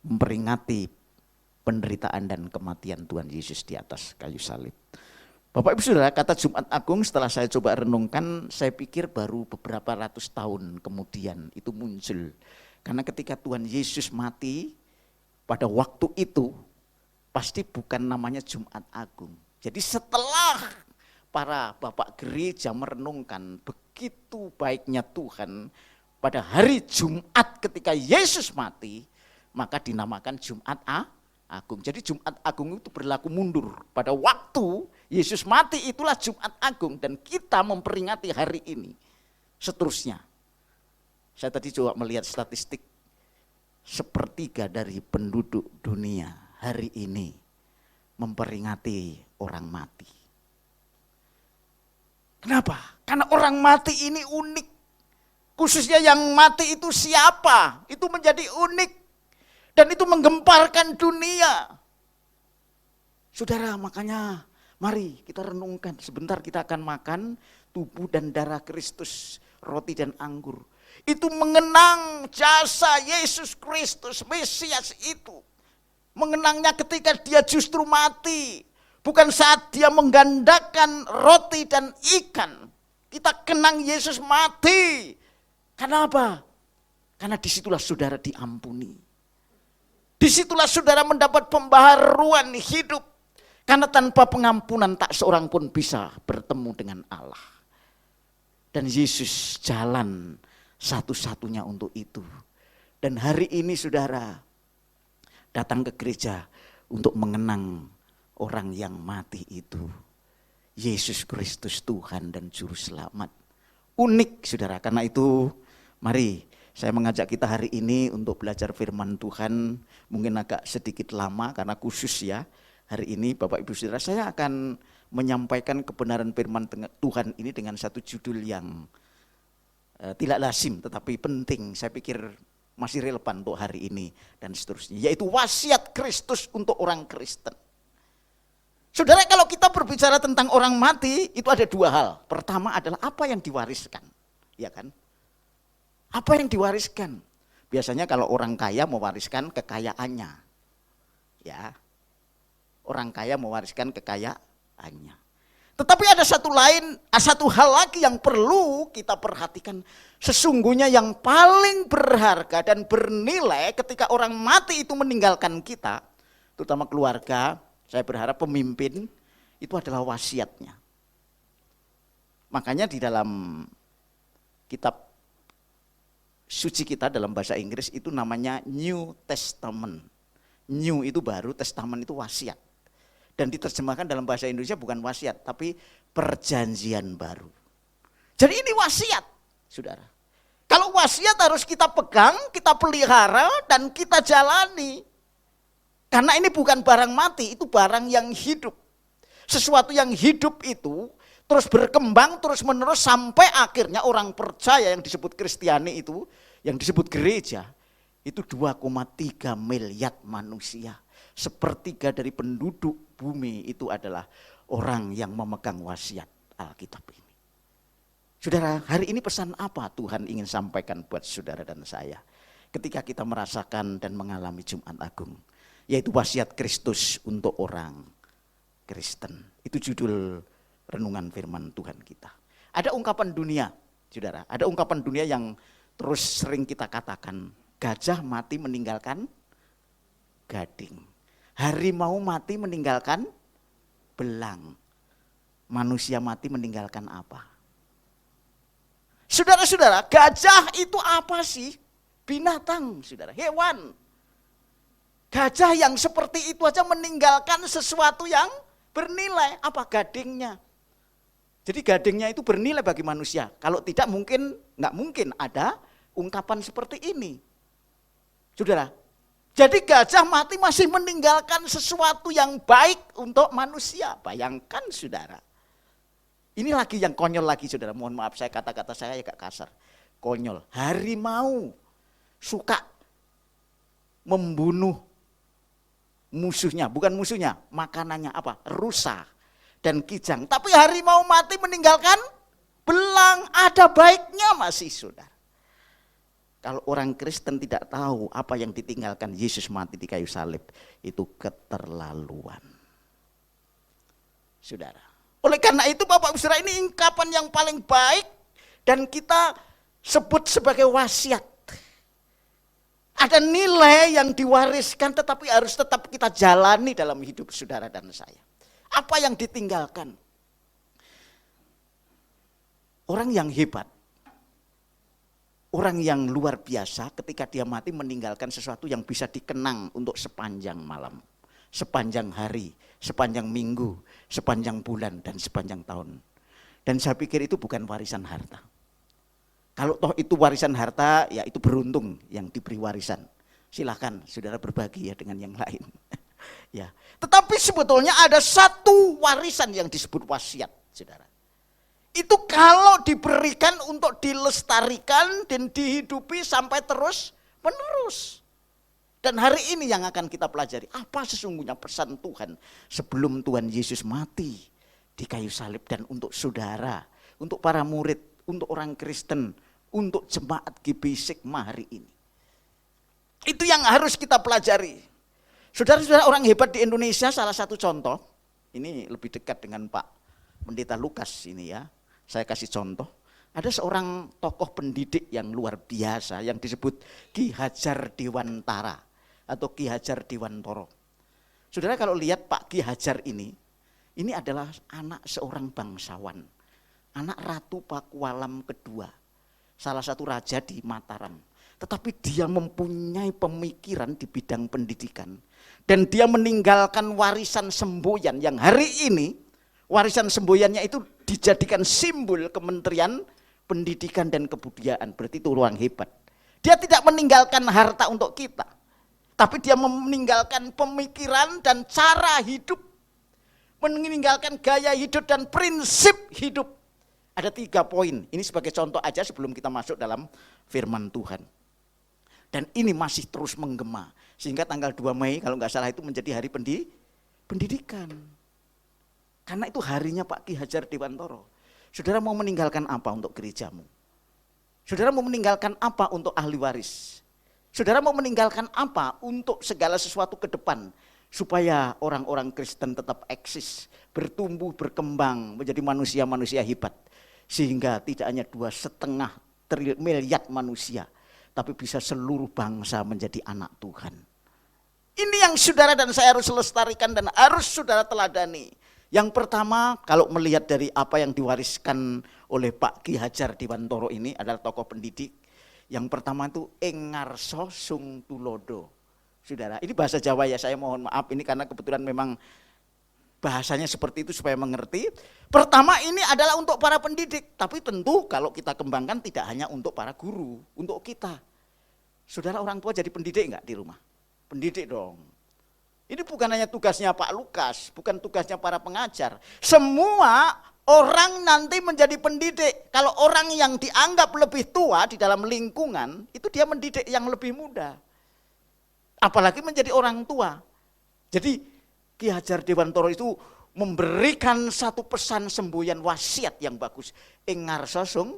memperingati penderitaan dan kematian Tuhan Yesus di atas kayu salib. Bapak Ibu Saudara, kata Jumat Agung setelah saya coba renungkan, saya pikir baru beberapa ratus tahun kemudian itu muncul. Karena ketika Tuhan Yesus mati, pada waktu itu pasti bukan namanya Jumat Agung. Jadi setelah para bapak gereja merenungkan begitu baiknya Tuhan, pada hari Jumat ketika Yesus mati, maka dinamakan Jumat Agung. Jadi Jumat Agung itu berlaku mundur. Pada waktu Yesus mati itulah Jumat Agung dan kita memperingati hari ini. Seterusnya. Saya tadi coba melihat statistik, sepertiga dari penduduk dunia hari ini memperingati orang mati. Kenapa? Karena orang mati ini unik. Khususnya yang mati itu siapa? Itu menjadi unik. Dan itu menggemparkan dunia. Saudara, makanya mari kita renungkan. Sebentar kita akan makan tubuh dan darah Kristus, roti dan anggur. Itu mengenang jasa Yesus Kristus, Mesias itu. Mengenangnya ketika dia justru mati. Bukan saat dia menggandakan roti dan ikan. Kita kenang Yesus mati. Kenapa? Karena disitulah saudara diampuni. Disitulah saudara mendapat pembaharuan hidup. Karena tanpa pengampunan tak seorang pun bisa bertemu dengan Allah. Dan Yesus jalan satu-satunya untuk itu. Dan hari ini saudara datang ke gereja untuk mengenang orang yang mati itu. Yesus Kristus Tuhan dan Juru Selamat. Unik saudara, karena itu mari saya mengajak kita hari ini untuk belajar firman Tuhan, mungkin agak sedikit lama karena khusus ya. Hari ini Bapak Ibu Saudara, saya akan menyampaikan kebenaran firman Tuhan ini dengan satu judul yang tidak lazim tetapi penting. Saya pikir masih relevan untuk hari ini dan seterusnya. Yaitu wasiat Kristus untuk orang Kristen. Saudara, kalau kita berbicara tentang orang mati, itu ada dua hal. Pertama adalah apa yang diwariskan, ya kan? Apa yang diwariskan? Biasanya kalau orang kaya mewariskan kekayaannya. Ya. Orang kaya mewariskan kekayaannya. Tetapi ada satu hal lagi yang perlu kita perhatikan. Sesungguhnya yang paling berharga dan bernilai ketika orang mati itu meninggalkan kita, terutama keluarga, saya berharap pemimpin, itu adalah wasiatnya. Makanya di dalam kitab suci kita dalam bahasa Inggris itu namanya New Testament. New itu baru, testament itu wasiat. Dan diterjemahkan dalam bahasa Indonesia bukan wasiat, tapi perjanjian baru. Jadi ini wasiat, saudara. Kalau wasiat harus kita pegang, kita pelihara, dan kita jalani. Karena ini bukan barang mati, itu barang yang hidup. Sesuatu yang hidup itu terus berkembang, terus menerus sampai akhirnya orang percaya yang disebut Kristiani itu, yang disebut gereja, itu 2,3 miliar manusia. Sepertiga dari penduduk bumi itu adalah orang yang memegang wasiat Alkitab ini. Saudara, hari ini pesan apa Tuhan ingin sampaikan buat saudara dan saya ketika kita merasakan dan mengalami Jumat Agung? Yaitu wasiat Kristus untuk orang Kristen. Itu judul renungan firman Tuhan kita. Ada ungkapan dunia, saudara. Ada ungkapan dunia yang terus sering kita katakan. Gajah mati meninggalkan gading. Harimau mati meninggalkan belang. Manusia mati meninggalkan apa? Saudara-saudara, gajah itu apa sih? Binatang, saudara, hewan. Gajah yang seperti itu aja meninggalkan sesuatu yang bernilai. Apa? Gadingnya. Jadi gadingnya itu bernilai bagi manusia. Kalau tidak mungkin, nggak mungkin ada ungkapan seperti ini. Saudara, jadi gajah mati masih meninggalkan sesuatu yang baik untuk manusia. Bayangkan saudara. Ini lagi yang konyol lagi saudara. Mohon maaf saya kata-kata saya agak kasar. Konyol. Harimau suka membunuh musuhnya. Bukan musuhnya, makanannya apa? Rusa dan kijang. Tapi harimau mati meninggalkan belang, ada baiknya masih saudara. Kalau orang Kristen tidak tahu apa yang ditinggalkan Yesus mati di kayu salib, itu keterlaluan. Saudara, Oleh karena itu Bapak Ibu Saudara, ini ungkapan yang paling baik dan kita sebut sebagai wasiat. Ada nilai yang diwariskan tetapi harus tetap kita jalani dalam hidup saudara dan saya. Apa yang ditinggalkan? Orang yang hebat, orang yang luar biasa ketika dia mati meninggalkan sesuatu yang bisa dikenang untuk sepanjang malam, sepanjang hari, sepanjang minggu, sepanjang bulan, dan sepanjang tahun. Dan saya pikir itu bukan warisan harta. Kalau toh itu warisan harta, ya itu beruntung yang diberi warisan. Silahkan saudara berbagi ya dengan yang lain. Ya. Tetapi sebetulnya ada satu warisan yang disebut wasiat, saudara. Itu kalau diberikan untuk dilestarikan dan dihidupi sampai terus menerus. Dan hari ini yang akan kita pelajari, apa sesungguhnya pesan Tuhan sebelum Tuhan Yesus mati di kayu salib, dan untuk saudara, untuk para murid, untuk orang Kristen, untuk jemaat GB Sigma hari ini. Itu yang harus kita pelajari. Saudara-saudara, orang hebat di Indonesia, salah satu contoh, ini lebih dekat dengan Pak Pendeta Lukas ini ya, saya kasih contoh. Ada seorang tokoh pendidik yang luar biasa yang disebut Ki Hajar Dewantara atau Ki Hajar Dewantoro. Saudara kalau lihat Pak Ki Hajar ini adalah anak seorang bangsawan, anak Ratu Pakualam kedua, salah satu raja di Mataram. Tetapi dia mempunyai pemikiran di bidang pendidikan. Dan dia meninggalkan warisan semboyan yang hari ini, warisan semboyannya itu dijadikan simbol Kementerian Pendidikan dan Kebudayaan. Berarti itu orang hebat. Dia tidak meninggalkan harta untuk kita. Tapi dia meninggalkan pemikiran dan cara hidup. Meninggalkan gaya hidup dan prinsip hidup. Ada 3 poin. Ini sebagai contoh aja sebelum kita masuk dalam firman Tuhan. Dan ini masih terus menggema. Sehingga tanggal 2 Mei kalau nggak salah itu menjadi hari pendidikan. Karena itu harinya Pak Ki Hajar Dewantoro. Saudara mau meninggalkan apa untuk gerejamu? Saudara mau meninggalkan apa untuk ahli waris? Saudara mau meninggalkan apa untuk segala sesuatu ke depan? Supaya orang-orang Kristen tetap eksis, bertumbuh, berkembang, menjadi manusia-manusia hebat. Sehingga tidak hanya 2,5 miliar manusia, tapi bisa seluruh bangsa menjadi anak Tuhan. Ini yang saudara dan saya harus lestarikan dan harus saudara teladani. Yang pertama, kalau melihat dari apa yang diwariskan oleh Pak Ki Hajar Dewantoro ini adalah tokoh pendidik. Yang pertama itu engarso sung tulodo. Saudara, ini bahasa Jawa ya, saya mohon maaf ini karena kebetulan memang bahasanya seperti itu supaya mengerti. Pertama ini adalah untuk para pendidik, tapi tentu kalau kita kembangkan tidak hanya untuk para guru, untuk kita. Saudara orang tua jadi pendidik enggak di rumah? Pendidik dong. Ini bukan hanya tugasnya Pak Lukas, bukan tugasnya para pengajar. Semua orang nanti menjadi pendidik. Kalau orang yang dianggap lebih tua di dalam lingkungan, itu dia mendidik yang lebih muda. Apalagi menjadi orang tua. Jadi Ki Hajar Dewantoro itu memberikan satu pesan semboyan wasiat yang bagus. Ing ngarso sung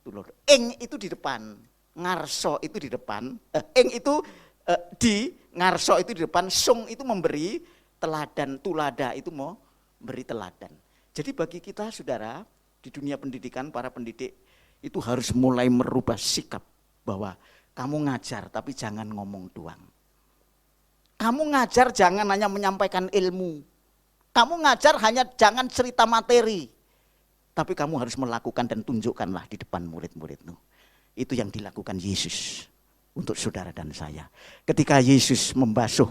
tulodo. Ing itu di depan, ngarso itu di depan, ing itu di, ngarso itu di depan, sung itu memberi teladan, tulada itu mau beri teladan. Jadi bagi kita saudara di dunia pendidikan, para pendidik itu harus mulai merubah sikap bahwa kamu ngajar tapi jangan ngomong doang. Kamu ngajar jangan hanya menyampaikan ilmu. Kamu ngajar hanya jangan cerita materi. Tapi kamu harus melakukan dan tunjukkanlah di depan murid-muridmu. Itu yang dilakukan Yesus untuk saudara dan saya. Ketika Yesus membasuh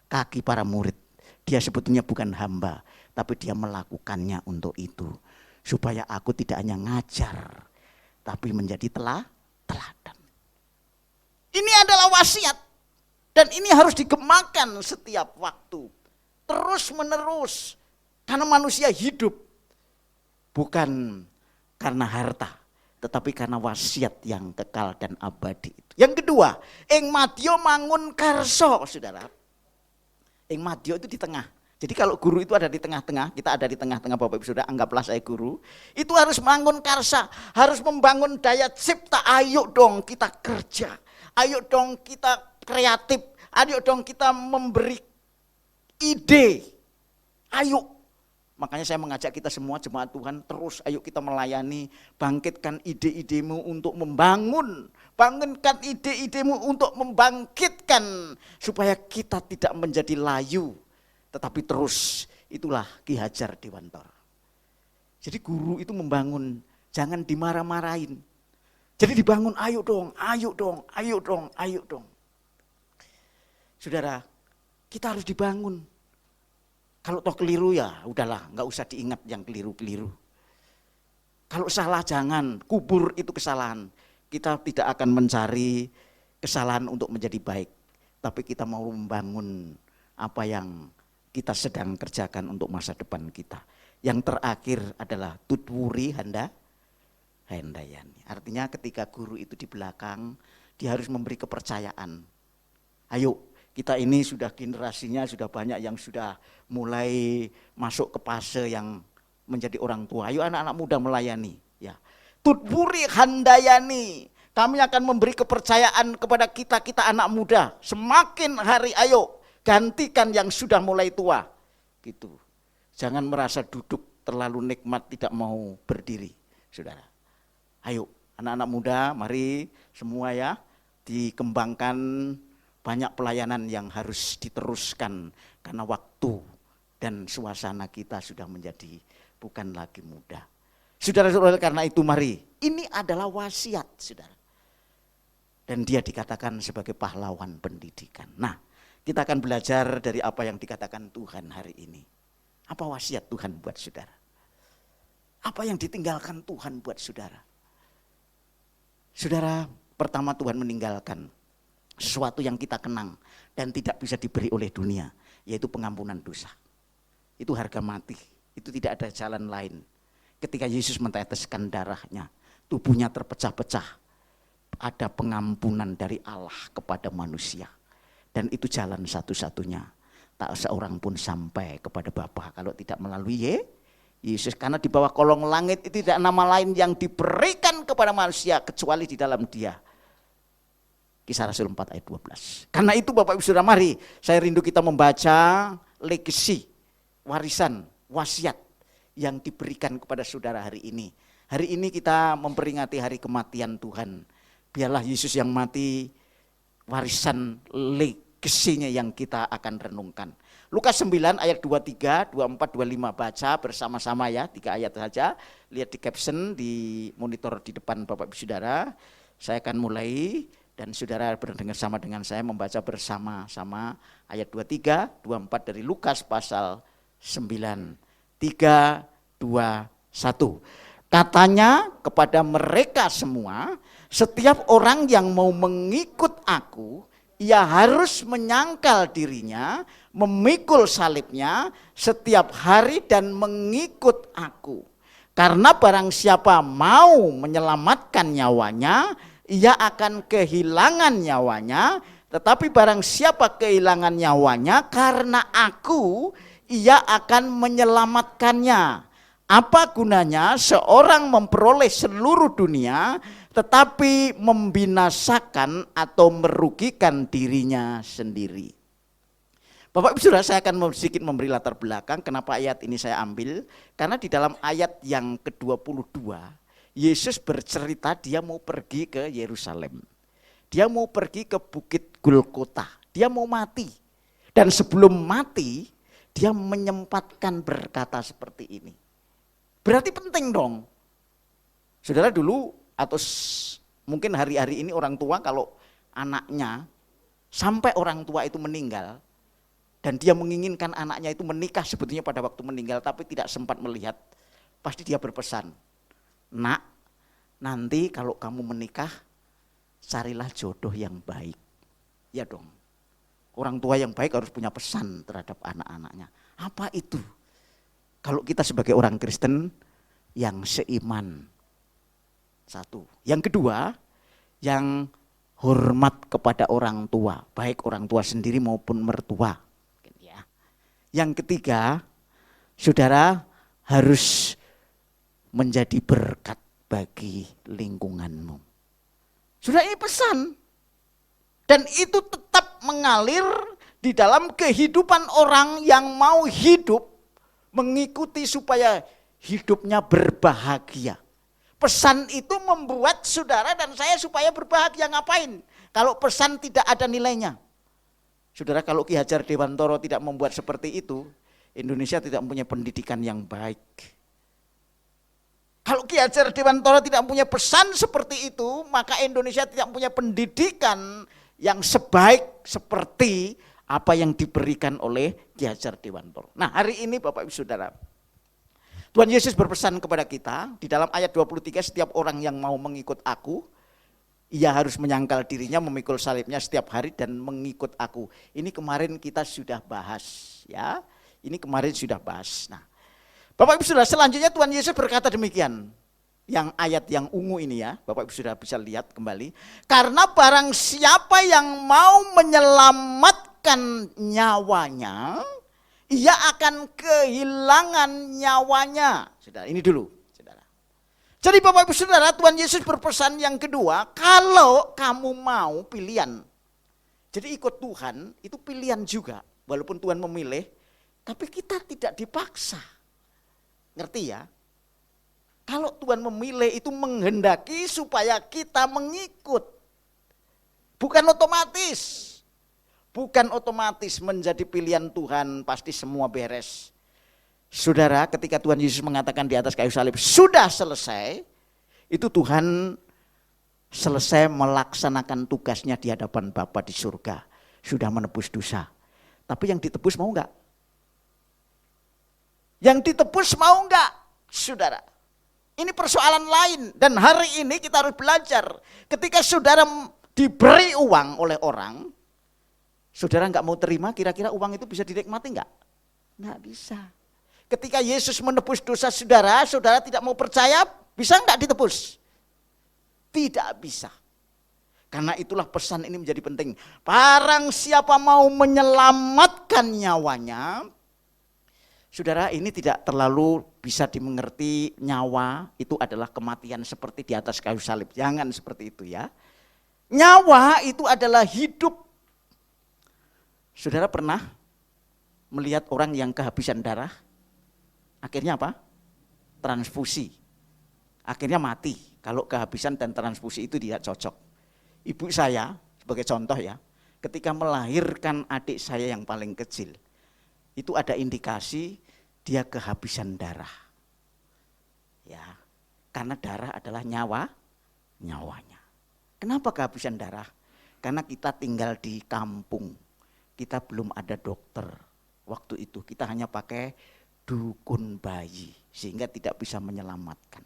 kaki para murid, dia sebetulnya bukan hamba, tapi dia melakukannya untuk itu. Supaya aku tidak hanya ngajar, tapi menjadi teladan. Ini adalah wasiat. Dan ini harus digemakan setiap waktu. Terus menerus. Karena manusia hidup. Bukan karena harta. Tetapi karena wasiat yang kekal dan abadi. Yang kedua. Ing madya mangun karso. Saudara. Ing madya itu di tengah. Jadi kalau guru itu ada di tengah-tengah. Kita ada di tengah-tengah Bapak Ibu Saudara. Anggaplah saya guru. Itu harus mangun karsa. Harus membangun daya cipta. Ayo dong kita kerja. Ayo dong kita kreatif, ayo dong kita memberi ide. Ayo. Makanya saya mengajak kita semua jemaat Tuhan, terus ayo kita melayani, bangkitkan ide-idemu untuk membangun, bangunkan ide-idemu untuk membangkitkan, supaya kita tidak menjadi layu, tetapi terus. Itulah Ki Hajar Dewantara. Jadi guru itu membangun, jangan dimarah-marahin. Jadi dibangun, ayo dong, ayo dong, ayo dong, ayo dong. Saudara, kita harus dibangun. Kalau toh keliru ya udahlah, nggak usah diingat yang keliru-keliru. Kalau salah jangan, kubur itu kesalahan. Kita tidak akan mencari kesalahan untuk menjadi baik. Tapi kita mau membangun apa yang kita sedang kerjakan untuk masa depan kita. Yang terakhir adalah tutwuri handayani. Artinya ketika guru itu di belakang, dia harus memberi kepercayaan. Ayo, kita ini sudah generasinya sudah banyak yang sudah mulai masuk ke fase yang menjadi orang tua. Ayo anak-anak muda melayani. Ya, tutwuri handayani. Kami akan memberi kepercayaan kepada kita anak muda. Semakin hari ayo gantikan yang sudah mulai tua. Gitu. Jangan merasa duduk terlalu nikmat tidak mau berdiri, saudara. Ayo anak-anak muda, mari semua ya dikembangkan. Banyak pelayanan yang harus diteruskan karena waktu dan suasana kita sudah menjadi bukan lagi muda. Saudara-saudara, karena itu mari, ini adalah wasiat, saudara. Dan dia dikatakan sebagai pahlawan pendidikan. Nah, kita akan belajar dari apa yang dikatakan Tuhan hari ini. Apa wasiat Tuhan buat saudara? Apa yang ditinggalkan Tuhan buat saudara? Saudara, pertama Tuhan meninggalkan sesuatu yang kita kenang dan tidak bisa diberi oleh dunia, yaitu pengampunan dosa. Itu harga mati, itu tidak ada jalan lain. Ketika Yesus meneteskan darahnya, tubuhnya terpecah-pecah, ada pengampunan dari Allah kepada manusia. Dan itu jalan satu-satunya. Tak seorang pun sampai kepada Bapa kalau tidak melalui Yesus. Karena di bawah kolong langit itu tidak nama lain yang diberikan kepada manusia kecuali di dalam Dia. Kisah Rasul 4 ayat 12. Karena itu Bapak Ibu Saudara, mari saya rindu kita membaca legasi, warisan, wasiat yang diberikan kepada saudara hari ini. Hari ini kita memperingati hari kematian Tuhan. Biarlah Yesus yang mati, warisan legasinya yang kita akan renungkan. Lukas 9 ayat 23, 24, 25 baca bersama-sama ya, 3 ayat saja. Lihat di caption di monitor di depan Bapak Ibu Saudara. Saya akan mulai. Dan saudara berdengar sama dengan saya membaca bersama-sama ayat 23, 24 dari Lukas pasal 9. 3, 2, 1. Katanya kepada mereka semua, setiap orang yang mau mengikut aku, ia harus menyangkal dirinya, memikul salibnya setiap hari dan mengikut aku. Karena barang siapa mau menyelamatkan nyawanya, ia akan kehilangan nyawanya, tetapi barang siapa kehilangan nyawanya karena aku, ia akan menyelamatkannya. Apa gunanya seorang memperoleh seluruh dunia, tetapi membinasakan atau merugikan dirinya sendiri? Bapak Ibu Saudara, saya akan sedikit memberi latar belakang kenapa ayat ini saya ambil. Karena di dalam ayat yang ke-22, Yesus bercerita dia mau pergi ke Yerusalem. Dia mau pergi ke Bukit Golgota. Dia mau mati. Dan sebelum mati, dia menyempatkan berkata seperti ini. Berarti penting dong. Saudara dulu atau mungkin hari-hari ini orang tua kalau anaknya sampai orang tua itu meninggal dan dia menginginkan anaknya itu menikah sebetulnya pada waktu meninggal tapi tidak sempat melihat, pasti dia berpesan. Nak, nanti kalau kamu menikah, carilah jodoh yang baik. Ya dong, orang tua yang baik harus punya pesan terhadap anak-anaknya. Apa itu? Kalau kita sebagai orang Kristen yang seiman. Satu. Yang kedua, yang hormat kepada orang tua, baik orang tua sendiri maupun mertua. Yang ketiga, saudara harus menjadi berkat bagi lingkunganmu. Sudah ini pesan. Dan itu tetap mengalir di dalam kehidupan orang yang mau hidup mengikuti supaya hidupnya berbahagia. Pesan itu membuat saudara dan saya supaya berbahagia. Ngapain? Kalau pesan tidak ada nilainya. Saudara, kalau Ki Hajar Dewantoro tidak membuat seperti itu, Indonesia tidak mempunyai pendidikan yang baik. Kalau Ki Hajar Dewantoro tidak punya pesan seperti itu, maka Indonesia tidak punya pendidikan yang sebaik seperti apa yang diberikan oleh Ki Hajar Dewantoro. Nah, hari ini Bapak Ibu Saudara, Tuhan Yesus berpesan kepada kita di dalam ayat 23, setiap orang yang mau mengikut aku, ia harus menyangkal dirinya, memikul salibnya setiap hari dan mengikut aku. Ini kemarin kita sudah bahas, ya. Ini kemarin sudah bahas. Nah, Bapak Ibu Saudara, selanjutnya Tuhan Yesus berkata demikian. Yang ayat yang ungu ini ya, Bapak Ibu Saudara bisa lihat kembali. Karena barang siapa yang mau menyelamatkan nyawanya, ia akan kehilangan nyawanya. Saudara, ini dulu. Jadi Bapak Ibu Saudara, Tuhan Yesus berpesan yang kedua, kalau kamu mau pilihan. Jadi ikut Tuhan itu pilihan juga, walaupun Tuhan memilih, tapi kita tidak dipaksa. Ngerti ya? Kalau Tuhan memilih itu menghendaki supaya kita mengikut. Bukan otomatis. Bukan otomatis menjadi pilihan Tuhan, pasti semua beres. Saudara, ketika Tuhan Yesus mengatakan di atas kayu salib, sudah selesai, itu Tuhan selesai melaksanakan tugasnya di hadapan Bapa di surga. Sudah menebus dosa. Tapi yang ditebus mau enggak? Yang ditebus mau enggak, saudara? Ini persoalan lain. Dan hari ini kita harus belajar. Ketika saudara diberi uang oleh orang, saudara enggak mau terima, kira-kira uang itu bisa dinikmati enggak? Enggak bisa. Ketika Yesus menebus dosa saudara, saudara tidak mau percaya, bisa enggak ditebus? Tidak bisa. Karena itulah pesan ini menjadi penting. Barang siapa mau menyelamatkan nyawanya, saudara, ini tidak terlalu bisa dimengerti nyawa itu adalah kematian seperti di atas kayu salib. Jangan seperti itu ya. Nyawa itu adalah hidup. Saudara pernah melihat orang yang kehabisan darah? Akhirnya apa? Transfusi. Akhirnya mati. Kalau kehabisan dan transfusi itu tidak cocok. Ibu saya, sebagai contoh ya, ketika melahirkan adik saya yang paling kecil, itu ada indikasi dia kehabisan darah. Ya, karena darah adalah nyawanya. Kenapa kehabisan darah? Karena kita tinggal di kampung. Kita belum ada dokter. Waktu itu kita hanya pakai dukun bayi sehingga tidak bisa menyelamatkan.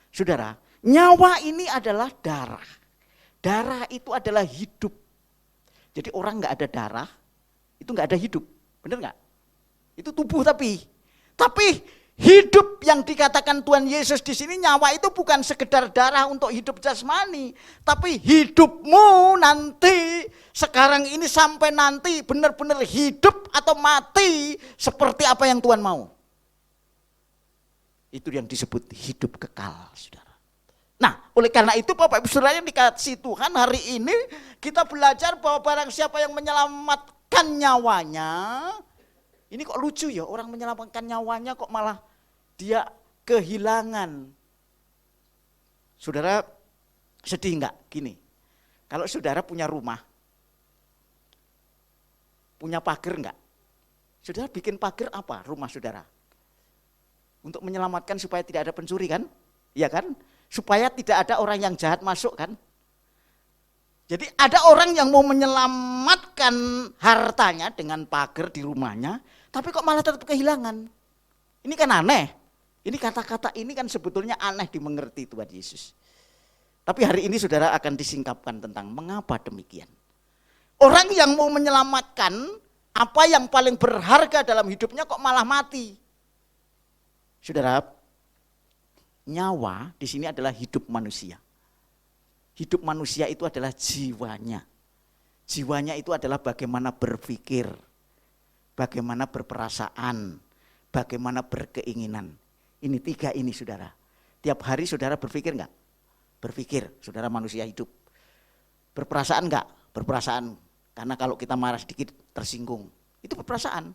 Saudara, nyawa ini adalah darah. Darah itu adalah hidup. Jadi orang nggak ada darah, itu nggak ada hidup. Benar nggak? Itu tubuh tapi hidup yang dikatakan Tuhan Yesus di sini, nyawa itu bukan sekedar darah untuk hidup jasmani, tapi hidupmu nanti sekarang ini sampai nanti benar-benar hidup atau mati seperti apa yang Tuhan mau. Itu yang disebut hidup kekal, saudara. Nah, oleh karena itu Bapak Ibu Saudara yang dikasihi Tuhan, hari ini kita belajar bahwa barang siapa yang menyelamatkan nyawanya, ini kok lucu ya, orang menyelamatkan nyawanya kok malah dia kehilangan. Saudara sedih enggak? Gini, kalau saudara punya rumah, punya pagar enggak? Saudara bikin pagar apa rumah saudara? Untuk menyelamatkan supaya tidak ada pencuri kan? Iya kan? Supaya tidak ada orang yang jahat masuk kan? Jadi ada orang yang mau menyelamatkan hartanya dengan pagar di rumahnya, tapi kok malah tetap kehilangan. Ini kan aneh. Ini kata-kata ini kan sebetulnya aneh dimengerti Tuhan Yesus. Tapi hari ini saudara akan disingkapkan tentang mengapa demikian. Orang yang mau menyelamatkan apa yang paling berharga dalam hidupnya kok malah mati. Saudara, nyawa di sini adalah hidup manusia. Hidup manusia itu adalah jiwanya. Jiwanya itu adalah bagaimana berpikir, bagaimana berperasaan, bagaimana berkeinginan. Ini tiga ini saudara. Tiap hari saudara berpikir enggak? Berpikir, saudara manusia hidup. Berperasaan enggak? Berperasaan. Karena kalau kita marah sedikit tersinggung. Itu berperasaan.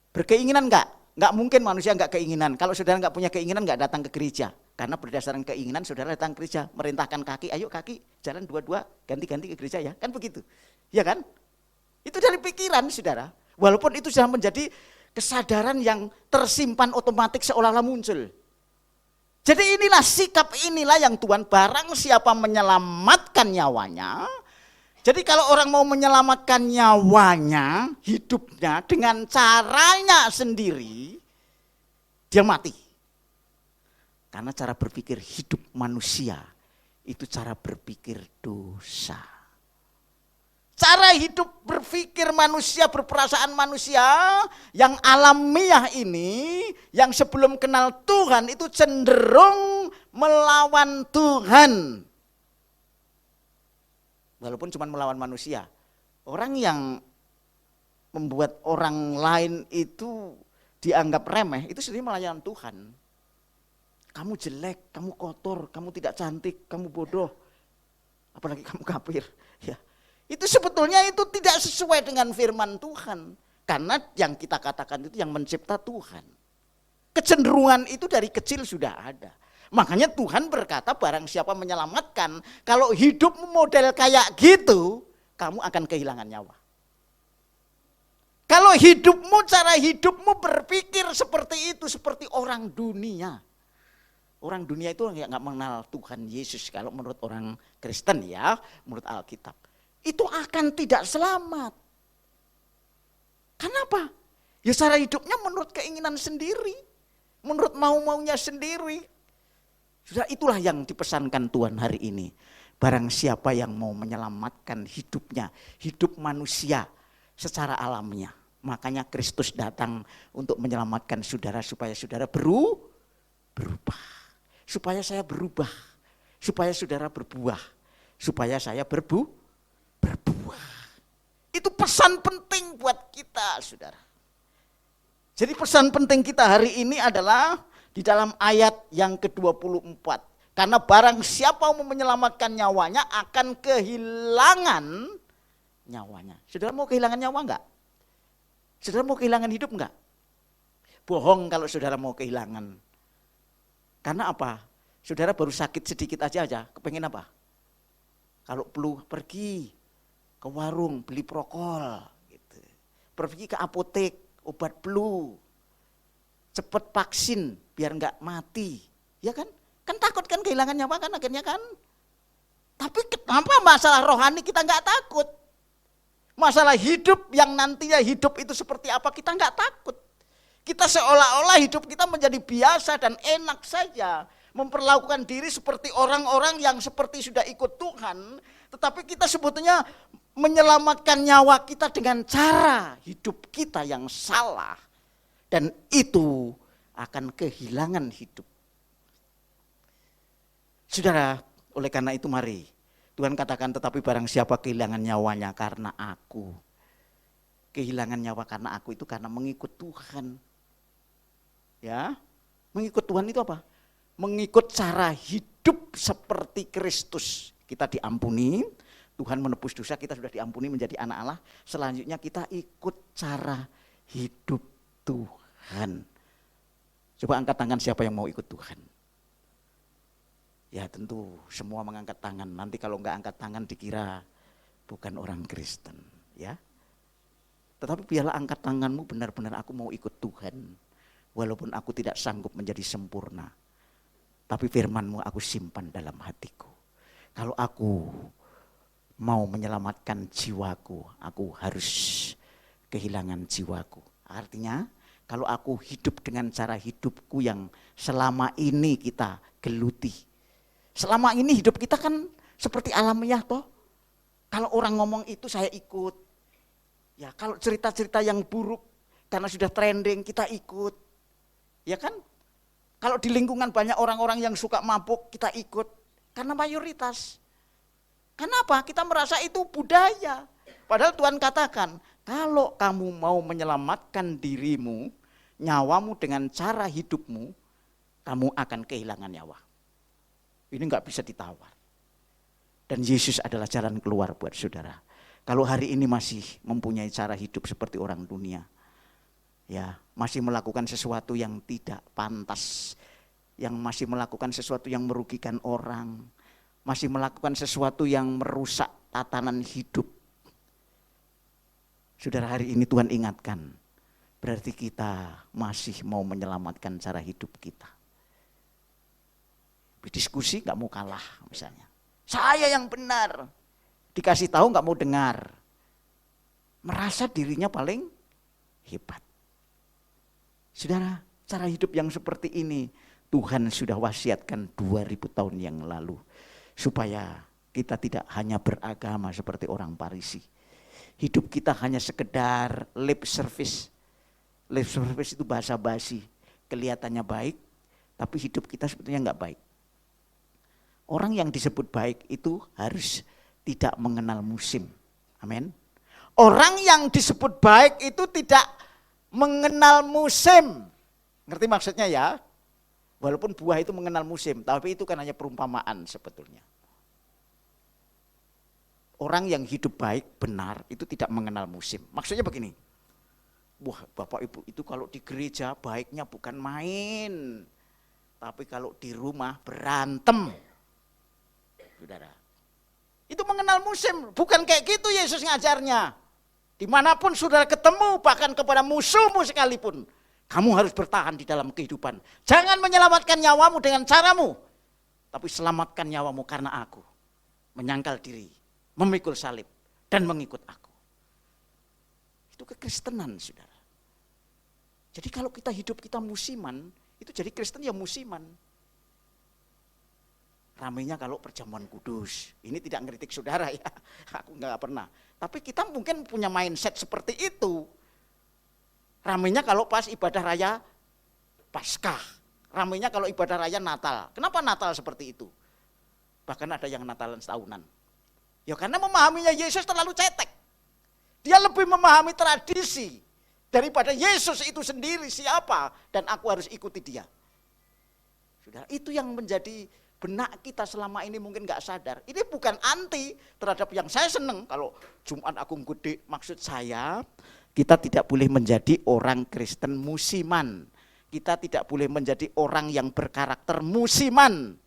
Berkeinginan enggak? nggak mungkin manusia nggak keinginan. Kalau saudara nggak punya keinginan nggak datang ke gereja. Karena berdasarkan keinginan saudara datang ke gereja, merintahkan kaki, ayo kaki jalan dua-dua, ganti-ganti ke gereja ya, kan begitu. Ya kan? Itu dari pikiran saudara. Walaupun itu sudah menjadi kesadaran yang tersimpan otomatis seolah-olah muncul. Jadi inilah sikap inilah yang Tuhan, barang siapa menyelamatkan nyawanya. Jadi kalau orang mau menyelamatkan nyawanya, hidupnya dengan caranya sendiri, dia mati. Karena cara berpikir hidup manusia itu cara berpikir dosa. Cara hidup berpikir manusia, berperasaan manusia yang alamiah ini, yang sebelum kenal Tuhan itu cenderung melawan Tuhan. Walaupun cuma melawan manusia. Orang yang membuat orang lain itu dianggap remeh, itu sebenarnya melawan Tuhan. Kamu jelek, kamu kotor, kamu tidak cantik, kamu bodoh. Apalagi kamu kafir. Ya. Itu sebetulnya itu tidak sesuai dengan firman Tuhan. Karena yang kita katakan itu yang mencipta Tuhan. Kecenderungan itu dari kecil sudah ada. Makanya Tuhan berkata barang siapa menyelamatkan, kalau hidup model kayak gitu, kamu akan kehilangan nyawa. Kalau hidupmu, cara hidupmu berpikir seperti itu, seperti orang dunia. Orang dunia itu nggak mengenal Tuhan Yesus kalau menurut orang Kristen ya, menurut Alkitab. Itu akan tidak selamat. Kenapa? Ya cara hidupnya menurut keinginan sendiri. Menurut mau-maunya sendiri. Sudah itulah yang dipesankan Tuhan hari ini. Barang siapa yang mau menyelamatkan hidupnya, hidup manusia secara alamiah. Makanya Kristus datang untuk menyelamatkan saudara supaya saudara berubah. Supaya saya berubah, supaya saudara berbuah, supaya saya berbuah. Itu pesan penting buat kita, saudara. Jadi pesan penting kita hari ini adalah di dalam ayat yang ke-24. Karena barang siapa mau menyelamatkan nyawanya akan kehilangan nyawanya. Saudara mau kehilangan nyawa enggak? Saudara mau kehilangan hidup enggak? Bohong kalau saudara mau kehilangan. Karena apa? Saudara baru sakit sedikit aja, kepengen apa? Kalau perlu pergi ke warung beli prokol, gitu. Pergi ke apotek, obat flu, cepet vaksin biar nggak mati, ya kan? Kan takut kan kehilangan nyawa kan akhirnya kan? Tapi kenapa masalah rohani kita nggak takut? Masalah hidup yang nantinya hidup itu seperti apa kita nggak takut. Kita seolah-olah hidup kita menjadi biasa dan enak saja. Memperlakukan diri seperti orang-orang yang seperti sudah ikut Tuhan. Tetapi kita sebetulnya menyelamatkan nyawa kita dengan cara hidup kita yang salah. Dan itu akan kehilangan hidup. Saudara, oleh karena itu mari. Tuhan katakan tetapi barang siapa kehilangan nyawanya karena aku. Kehilangan nyawa karena aku itu karena mengikut Tuhan. Ya, mengikut Tuhan itu apa? Mengikut cara hidup seperti Kristus. Kita diampuni, Tuhan menebus dosa, kita sudah diampuni menjadi anak Allah. Selanjutnya kita ikut cara hidup Tuhan. Coba angkat tangan siapa yang mau ikut Tuhan. Ya tentu semua mengangkat tangan. Nanti kalau enggak angkat tangan dikira bukan orang Kristen. Ya. Tetapi biarlah angkat tanganmu benar-benar aku mau ikut Tuhan. Walaupun aku tidak sanggup menjadi sempurna. Tapi firman-Mu aku simpan dalam hatiku. Kalau aku mau menyelamatkan jiwaku, aku harus kehilangan jiwaku. Artinya kalau aku hidup dengan cara hidupku yang selama ini kita geluti. Selama ini hidup kita kan seperti alamiah toh. Kalau orang ngomong itu saya ikut. Ya kalau cerita-cerita yang buruk karena sudah trending kita ikut. Ya kan? Kalau di lingkungan banyak orang-orang yang suka mabuk, kita ikut. Karena mayoritas. Kenapa? Kita merasa itu budaya. Padahal Tuhan katakan, kalau kamu mau menyelamatkan dirimu, nyawamu dengan cara hidupmu, kamu akan kehilangan nyawa. Ini enggak bisa ditawar. Dan Yesus adalah jalan keluar buat saudara. Kalau hari ini masih mempunyai cara hidup seperti orang dunia, ya, masih melakukan sesuatu yang tidak pantas, yang masih melakukan sesuatu yang merugikan orang, masih melakukan sesuatu yang merusak tatanan hidup. Saudara, hari ini Tuhan ingatkan, berarti kita masih mau menyelamatkan cara hidup kita. Berdiskusi gak mau kalah misalnya. Saya yang benar, dikasih tahu gak mau dengar. Merasa dirinya paling hebat. Saudara, cara hidup yang seperti ini Tuhan sudah wasiatkan 2000 tahun yang lalu. Supaya kita tidak hanya beragama seperti orang Parisi. Hidup kita hanya sekedar lip service. Lip service itu bahasa basi. Kelihatannya baik, tapi hidup kita sebetulnya enggak baik. Orang yang disebut baik itu harus tidak mengenal musim. Amin. Orang yang disebut baik itu tidak mengenal musim. Ngerti maksudnya ya? Walaupun buah itu mengenal musim, tapi itu kan hanya perumpamaan sebetulnya. Orang yang hidup baik, benar, itu tidak mengenal musim. Maksudnya begini, wah Bapak Ibu itu kalau di gereja baiknya bukan main, tapi kalau di rumah berantem. Saudara, itu mengenal musim, bukan kayak gitu Yesus ngajarnya. Dimanapun saudara ketemu, bahkan kepada musuhmu sekalipun, kamu harus bertahan di dalam kehidupan. Jangan menyelamatkan nyawamu dengan caramu, tapi selamatkan nyawamu karena aku. Menyangkal diri, memikul salib, dan mengikut aku. Itu kekristenan, saudara. Jadi kalau kita hidup kita musiman, itu jadi Kristen yang musiman. Ramainya kalau perjamuan kudus, ini tidak ngeritik saudara ya, aku nggak pernah. Tapi kita mungkin punya mindset seperti itu. Ramainya kalau pas ibadah raya Paskah, ramainya kalau ibadah raya Natal. Kenapa Natal seperti itu? Bahkan ada yang Natalan setahunan. Ya karena memahaminya Yesus terlalu cetek. Dia lebih memahami tradisi daripada Yesus itu sendiri siapa dan aku harus ikuti dia. Saudara, itu yang menjadi benak kita selama ini mungkin gak sadar. Ini bukan anti terhadap yang saya seneng kalau Jumat Agung Gede. Maksud saya kita tidak boleh menjadi orang Kristen musiman. Kita tidak boleh menjadi orang yang berkarakter musiman.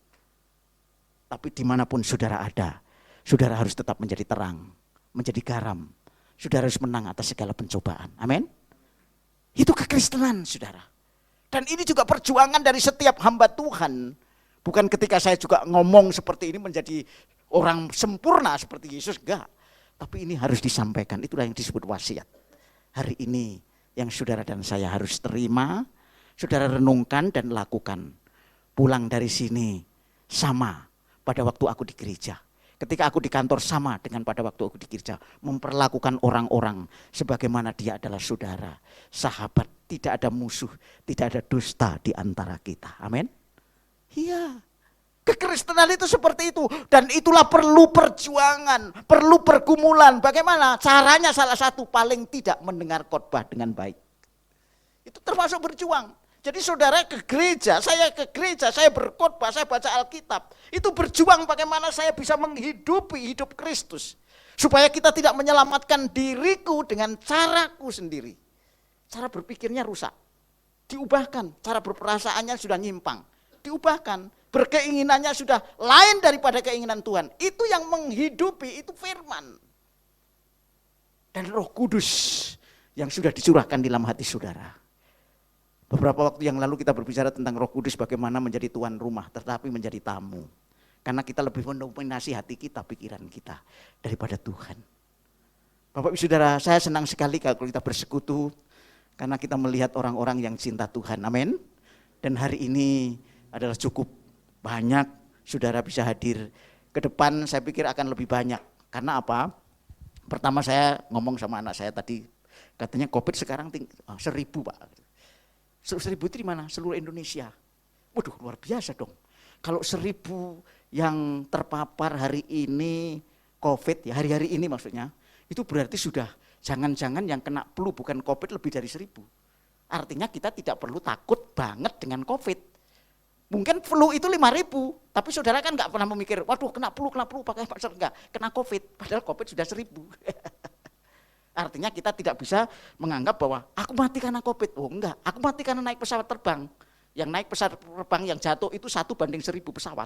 Tapi dimanapun saudara ada, saudara harus tetap menjadi terang, menjadi garam. Saudara harus menang atas segala pencobaan. Amin. Itu kekristenan saudara. Dan ini juga perjuangan dari setiap hamba Tuhan. Bukan ketika saya juga ngomong seperti ini menjadi orang sempurna seperti Yesus, enggak. Tapi ini harus disampaikan, itulah yang disebut wasiat. Hari ini yang saudara dan saya harus terima, saudara renungkan dan lakukan. Pulang dari sini sama pada waktu aku di gereja. Ketika aku di kantor sama dengan pada waktu aku di gereja. Memperlakukan orang-orang sebagaimana dia adalah saudara, sahabat. Tidak ada musuh, tidak ada dusta di antara kita. Amin. Iya, kekristenan itu seperti itu. Dan itulah perlu perjuangan, perlu pergumulan. Bagaimana? Caranya salah satu paling tidak mendengar khotbah dengan baik. Itu termasuk berjuang. Jadi saudara ke gereja, saya berkhotbah, saya baca Alkitab. Itu berjuang bagaimana saya bisa menghidupi hidup Kristus. Supaya kita tidak menyelamatkan diriku dengan caraku sendiri. Cara berpikirnya rusak. Diubahkan, cara berperasaannya sudah nyimpang. Diubahkan, berkeinginannya sudah lain daripada keinginan Tuhan. Itu yang menghidupi, itu firman. Dan Roh Kudus yang sudah dicurahkan di dalam hati saudara. Beberapa waktu yang lalu kita berbicara tentang Roh Kudus bagaimana menjadi tuan rumah tetapi menjadi tamu. Karena kita lebih mendominasi hati kita, pikiran kita daripada Tuhan. Bapak Ibu Saudara, saya senang sekali kalau kita bersekutu karena kita melihat orang-orang yang cinta Tuhan. Amin. Dan hari ini adalah cukup banyak saudara bisa hadir. Ke depan saya pikir akan lebih banyak. Karena apa? Pertama saya ngomong sama anak saya tadi, katanya COVID sekarang 1.000 Pak. 1.000 itu di mana? Seluruh Indonesia. Waduh, luar biasa dong. Kalau 1.000 yang terpapar hari ini COVID, ya hari-hari ini maksudnya, itu berarti sudah jangan-jangan yang kena flu bukan COVID lebih dari 1.000. Artinya kita tidak perlu takut banget dengan COVID. Mungkin flu itu 5.000, tapi saudara kan nggak pernah memikir, waduh kena flu pakai masker, enggak, kena COVID, padahal COVID sudah 1.000. Artinya kita tidak bisa menganggap bahwa aku mati karena COVID. Oh enggak, aku mati karena naik pesawat terbang. Yang naik pesawat terbang yang jatuh itu 1:1000 pesawat.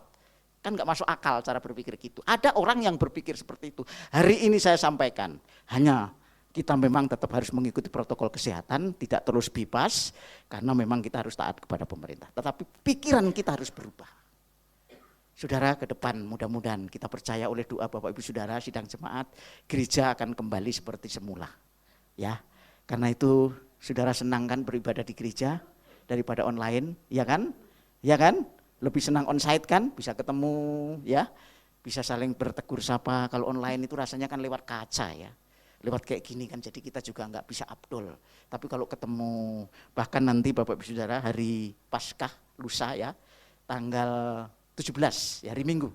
Kan enggak masuk akal cara berpikir gitu. Ada orang yang berpikir seperti itu. Hari ini saya sampaikan, hanya kita memang tetap harus mengikuti protokol kesehatan, tidak terus bebas, karena memang kita harus taat kepada pemerintah. Tetapi pikiran kita harus berubah. Saudara, ke depan mudah-mudahan kita percaya oleh doa Bapak Ibu Saudara sidang jemaat, gereja akan kembali seperti semula. Ya. Karena itu saudara senang kan beribadah di gereja daripada online, ya kan? Ya kan? Lebih senang onsite kan? Bisa ketemu, ya. Bisa saling bertegur sapa. Kalau online itu rasanya kan lewat kaca ya. Lewat kayak gini kan, jadi kita juga enggak bisa abdol. Tapi kalau ketemu, bahkan nanti Bapak Ibu Saudara hari Paskah lusa ya, tanggal 17 hari Minggu,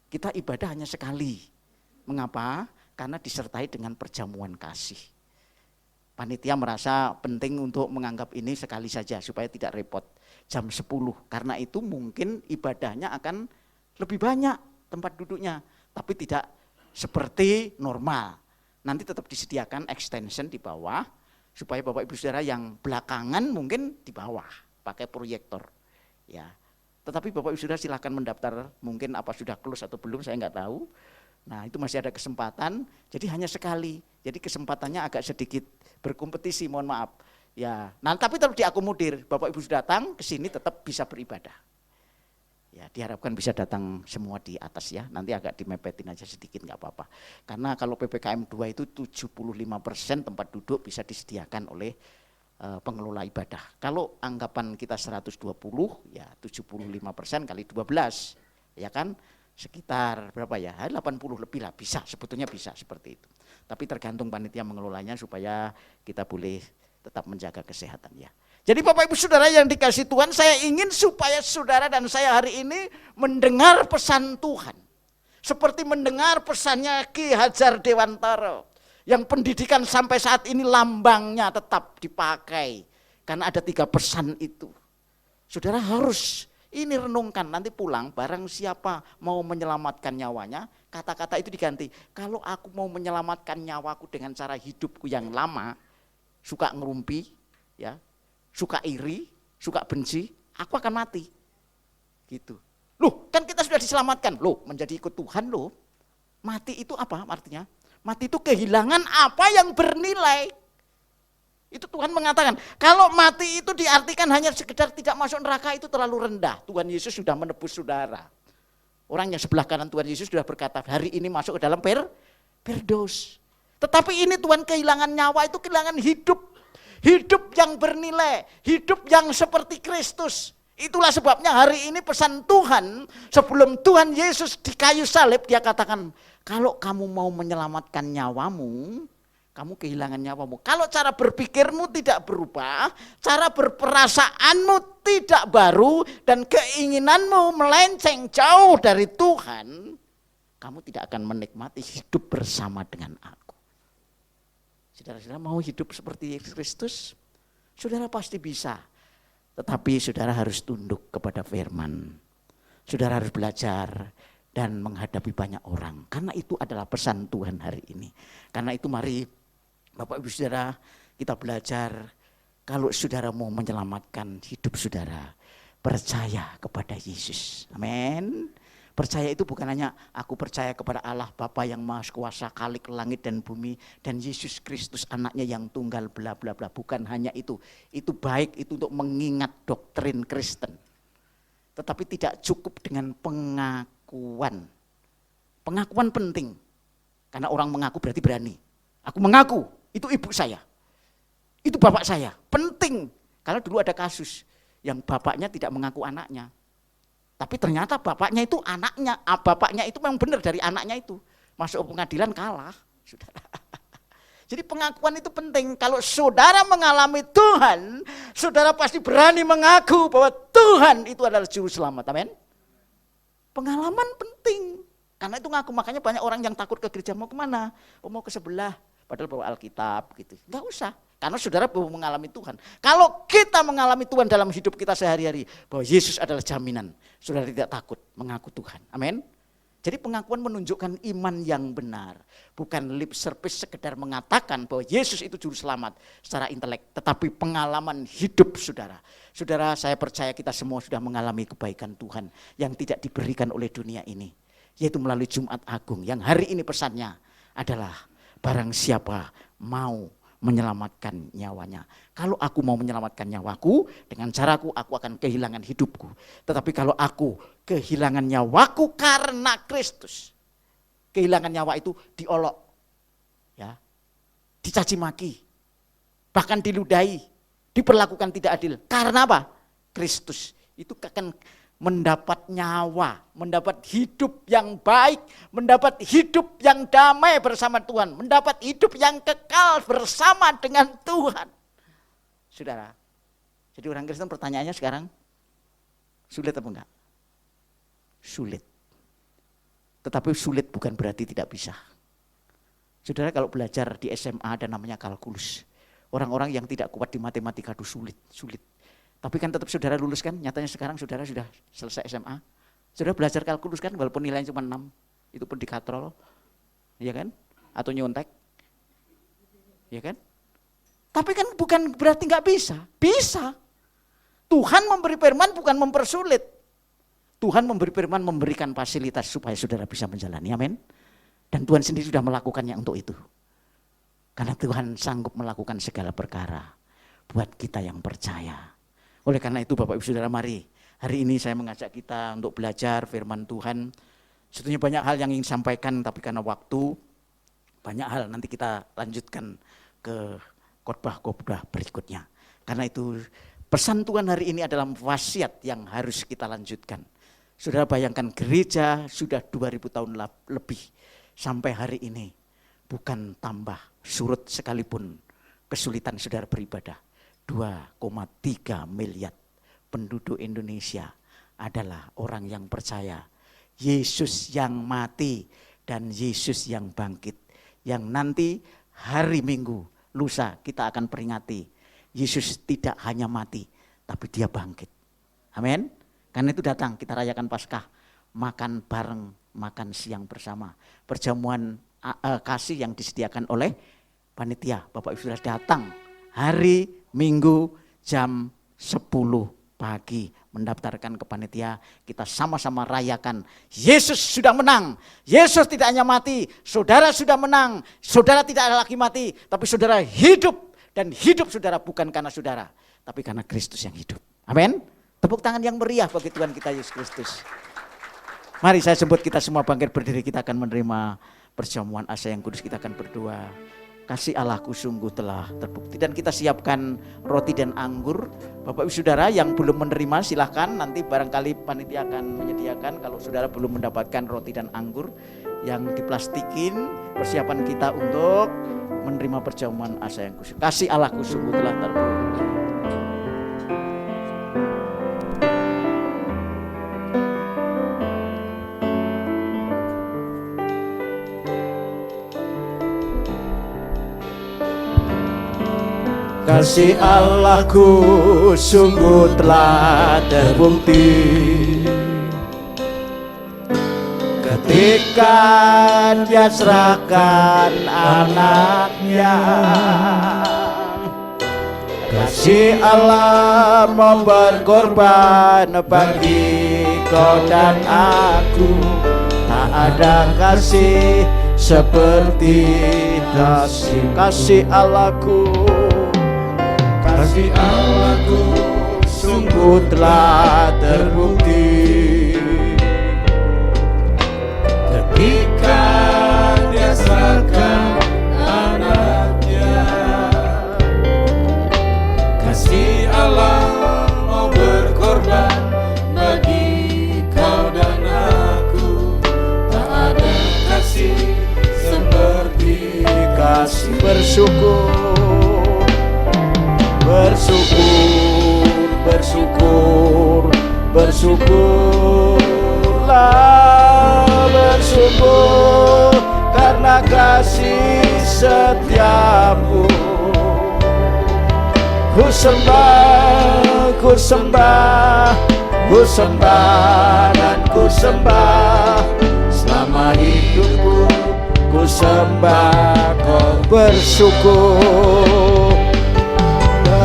kita ibadah hanya sekali. Mengapa? Karena disertai dengan perjamuan kasih. Panitia merasa penting untuk menganggap ini sekali saja supaya tidak repot. Jam 10, karena itu mungkin ibadahnya akan lebih banyak tempat duduknya, tapi tidak seperti normal. Nanti tetap disediakan extension di bawah supaya Bapak Ibu Saudara yang belakangan mungkin di bawah pakai proyektor. Ya. Tetapi Bapak Ibu Saudara silakan mendaftar, mungkin apa sudah close atau belum saya enggak tahu. Nah itu masih ada kesempatan, jadi hanya sekali. Jadi kesempatannya agak sedikit berkompetisi, mohon maaf. Ya, nah tapi tetap diakomodir, Bapak Ibu sudah datang ke sini tetap bisa beribadah. Ya diharapkan bisa datang semua di atas ya, nanti agak dimepetin aja sedikit nggak apa-apa. Karena kalau PPKM 2 itu 75% tempat duduk bisa disediakan oleh pengelola ibadah. Kalau anggapan kita 120 ya 75% kali 12 ya kan sekitar berapa ya 80 lebih lah, bisa sebetulnya bisa seperti itu. Tapi tergantung panitia mengelolanya supaya kita boleh tetap menjaga kesehatan ya. Jadi Bapak Ibu Saudara yang dikasih Tuhan, saya ingin supaya saudara dan saya hari ini mendengar pesan Tuhan. Seperti mendengar pesannya Ki Hajar Dewantara. Yang pendidikan sampai saat ini lambangnya tetap dipakai. Karena ada 3 pesan itu. Saudara harus ini renungkan, nanti pulang barang siapa mau menyelamatkan nyawanya, kata-kata itu diganti. Kalau aku mau menyelamatkan nyawaku dengan cara hidupku yang lama, suka ngerumpi, ya, suka iri, suka benci, aku akan mati. Gitu. Loh, kan kita sudah diselamatkan. Loh, menjadi ikut Tuhan loh. Mati itu apa artinya? Mati itu kehilangan apa yang bernilai. Itu Tuhan mengatakan, kalau mati itu diartikan hanya sekedar tidak masuk neraka itu terlalu rendah. Tuhan Yesus sudah menebus saudara. Orang yang sebelah kanan Tuhan Yesus sudah berkata, hari ini masuk ke dalam Firdaus. Tetapi ini Tuhan kehilangan nyawa itu kehilangan hidup. Hidup yang bernilai, hidup yang seperti Kristus. Itulah sebabnya hari ini pesan Tuhan, sebelum Tuhan Yesus di kayu salib, dia katakan, kalau kamu mau menyelamatkan nyawamu, kamu kehilangan nyawamu. Kalau cara berpikirmu tidak berubah, cara berperasaanmu tidak baru, dan keinginanmu melenceng jauh dari Tuhan, kamu tidak akan menikmati hidup bersama dengan aku. Saudara-saudara mau hidup seperti Kristus? Saudara pasti bisa. Tetapi saudara harus tunduk kepada firman. Saudara harus belajar dan menghadapi banyak orang. Karena itu adalah pesan Tuhan hari ini. Karena itu mari Bapak Ibu Saudara kita belajar. Kalau saudara mau menyelamatkan hidup saudara, percaya kepada Yesus. Amin. Percaya itu bukan hanya aku percaya kepada Allah Bapa yang Maha Kuasa, Khalik langit dan bumi, dan Yesus Kristus anaknya yang tunggal bla bla bla. Bukan hanya itu. Itu baik, itu untuk mengingat doktrin Kristen. Tetapi tidak cukup dengan pengakuan. Pengakuan penting. Karena orang mengaku berarti berani. Aku mengaku, itu ibu saya. Itu bapak saya. Penting. Karena dulu ada kasus yang bapaknya tidak mengaku anaknya. Tapi ternyata bapaknya itu anaknya, bapaknya itu memang benar dari anaknya itu. Masuk pengadilan kalah, saudara. Jadi pengakuan itu penting. Kalau saudara mengalami Tuhan, saudara pasti berani mengaku bahwa Tuhan itu adalah juru selamat. Amin. Pengalaman penting. Karena itu ngaku, makanya banyak orang yang takut ke gereja, mau kemana? Oh, mau ke sebelah, padahal bawa Alkitab gitu. Enggak usah. Karena saudara belum mengalami Tuhan. Kalau kita mengalami Tuhan dalam hidup kita sehari-hari, bahwa Yesus adalah jaminan, saudara tidak takut mengaku Tuhan. Amin. Jadi pengakuan menunjukkan iman yang benar. Bukan lip service sekedar mengatakan bahwa Yesus itu juru selamat secara intelek. Tetapi pengalaman hidup saudara. Saudara, saya percaya kita semua sudah mengalami kebaikan Tuhan yang tidak diberikan oleh dunia ini. Yaitu melalui Jumat Agung. Yang hari ini pesannya adalah barang siapa mau menyelamatkan nyawanya. Kalau aku mau menyelamatkan nyawaku, dengan caraku aku akan kehilangan hidupku. Tetapi kalau aku kehilangan nyawaku karena Kristus, kehilangan nyawa itu diolok, ya, dicaci maki, bahkan diludahi, diperlakukan tidak adil. Karena apa? Kristus itu akan mendapat nyawa, mendapat hidup yang baik, mendapat hidup yang damai bersama Tuhan, mendapat hidup yang kekal bersama dengan Tuhan. Saudara, jadi orang Kristen pertanyaannya sekarang, sulit apa enggak? Sulit. Tetapi sulit bukan berarti tidak bisa. Saudara, kalau belajar di SMA ada namanya kalkulus. Orang-orang yang tidak kuat di matematika itu sulit. Tapi kan tetap saudara lulus kan, nyatanya sekarang saudara sudah selesai SMA. Saudara belajar kalkulus kan, walaupun nilainya cuma 6, itu pun dikatrol, ya kan? Atau nyontek, ya kan? Tapi kan bukan berarti nggak bisa, bisa. Tuhan memberi firman bukan mempersulit. Tuhan memberi firman memberikan fasilitas supaya saudara bisa menjalani, amin. Dan Tuhan sendiri sudah melakukannya untuk itu. Karena Tuhan sanggup melakukan segala perkara buat kita yang percaya. Oleh karena itu Bapak Ibu Saudara, mari hari ini saya mengajak kita untuk belajar firman Tuhan. Sebetulnya banyak hal yang ingin sampaikan, tapi karena waktu banyak hal nanti kita lanjutkan ke khotbah-khotbah berikutnya. Karena itu pesan Tuhan hari ini adalah wasiat yang harus kita lanjutkan. Saudara bayangkan gereja sudah 2000 tahun lebih sampai hari ini bukan tambah surut sekalipun kesulitan saudara beribadah. 2,3 miliar penduduk Indonesia adalah orang yang percaya Yesus yang mati dan Yesus yang bangkit. Yang nanti hari Minggu, lusa kita akan peringati Yesus tidak hanya mati, tapi dia bangkit. Amin. Karena itu datang kita rayakan Paskah, makan bareng, makan siang bersama. Perjamuan kasih yang disediakan oleh panitia. Bapak Ibu sudah datang hari Minggu jam 10 pagi mendaftarkan ke panitia. Kita sama-sama rayakan Yesus sudah menang. Yesus tidak hanya mati, saudara sudah menang. Saudara tidak lagi mati, tapi saudara hidup. Dan hidup saudara bukan karena saudara, tapi karena Kristus yang hidup. Amin. Tepuk tangan yang meriah bagi Tuhan kita Yesus Kristus. Mari saya sebut kita semua bangkit berdiri, kita akan menerima perjamuan asa yang kudus, kita akan berdoa. Kasih Allahku sungguh telah terbukti. Dan kita siapkan roti dan anggur. Bapak Ibu Saudara yang belum menerima silahkan, nanti barangkali panitia akan menyediakan. Kalau saudara belum mendapatkan roti dan anggur yang diplastikin, persiapan kita untuk menerima perjamuan asa yang kudus. Kasih Allahku sungguh telah terbukti. Kasih Allahku sungguh telah terbukti ketika Dia serahkan anaknya. Kasih Allah mau berkorban bagi kau dan aku. Tak ada kasih seperti kasih Allahku. Kasih Allahku sungguh telah terbukti ketika Dia serahkan anaknya. Kasih Allah mau berkorban bagi kau dan aku. Tak ada kasih seperti kasih. Bersyukur karena kasih setiamu. Ku sembah dan ku sembah. selama hidupku ku sembah Kau. Bersyukur,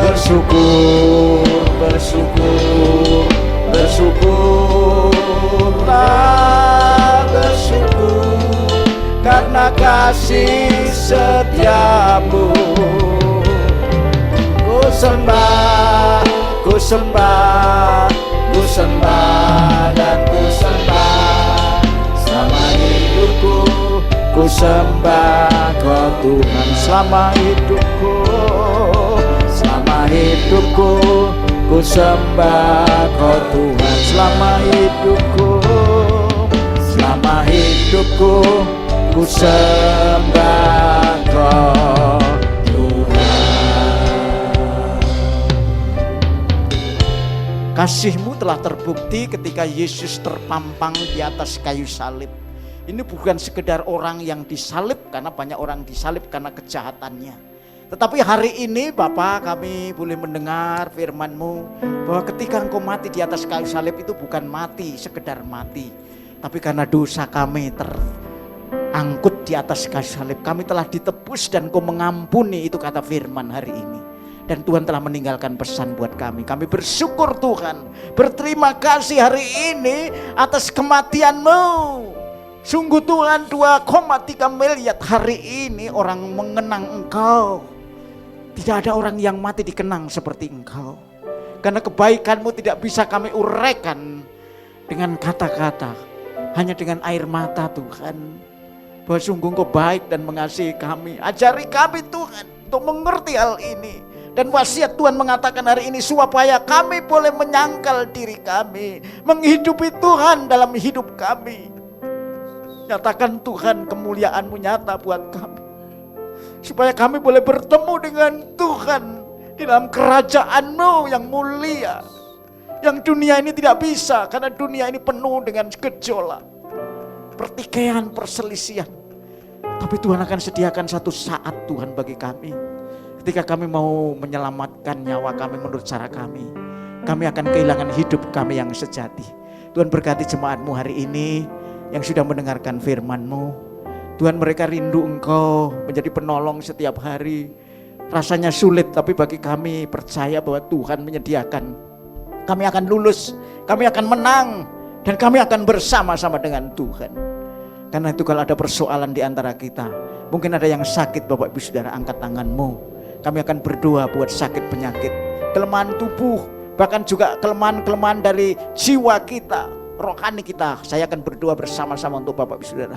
bersyukur, bersyukur, bersyukurlah, bersyukur karena kasih setiamu. Ku sembah, ku sembah, ku sembah dan ku sembah selama hidupku. Ku sembah Kau Tuhan selama hidupku, selama hidupku. Ku sembah Kau Tuhan selama hidupku, selama hidupku. Ku sembah Kau Tuhan. Kasih-Mu telah terbukti ketika Yesus terpampang di atas kayu salib. Ini bukan sekedar orang yang disalib karena banyak orang disalib karena kejahatannya. Tetapi hari ini Bapa, kami boleh mendengar firman-Mu bahwa ketika Engkau mati di atas kayu salib itu bukan mati sekedar mati, tapi karena dosa kami terangkut di atas kayu salib, kami telah ditebus dan Engkau mengampuni, itu kata firman hari ini. Dan Tuhan telah meninggalkan pesan buat kami. Kami bersyukur Tuhan, berterima kasih hari ini atas kematian-Mu. Sungguh Tuhan, 2,3 miliar hari ini orang mengenang Engkau. Tidak ada orang yang mati dikenang seperti Engkau. Karena kebaikan-Mu tidak bisa kami uraikan dengan kata-kata, hanya dengan air mata Tuhan. Bahwa sungguh Engkau baik dan mengasihi kami. Ajari kami Tuhan untuk mengerti hal ini. Dan wasiat Tuhan mengatakan hari ini supaya kami boleh menyangkal diri kami, menghidupi Tuhan dalam hidup kami. Nyatakan Tuhan kemuliaan-Mu nyata buat kami, supaya kami boleh bertemu dengan Tuhan di dalam kerajaan-Mu yang mulia, yang dunia ini tidak bisa, karena dunia ini penuh dengan gejolak, pertikaian, perselisihan. Tapi Tuhan akan sediakan satu saat Tuhan bagi kami, ketika kami mau menyelamatkan nyawa kami menurut cara kami akan kehilangan hidup kami yang sejati. Tuhan berkati jemaat-Mu hari ini yang sudah mendengarkan firman-Mu. Tuhan, mereka rindu Engkau menjadi penolong setiap hari. Rasanya sulit, tapi bagi kami percaya bahwa Tuhan menyediakan. Kami akan lulus, kami akan menang, dan kami akan bersama-sama dengan Tuhan. Karena itu kalau ada persoalan di antara kita, mungkin ada yang sakit, Bapak Ibu Saudara, angkat tangan-Mu. Kami akan berdoa buat sakit penyakit, kelemahan tubuh, bahkan juga kelemahan-kelemahan dari jiwa kita, rohani kita. Saya akan berdoa bersama-sama untuk Bapak Ibu Saudara.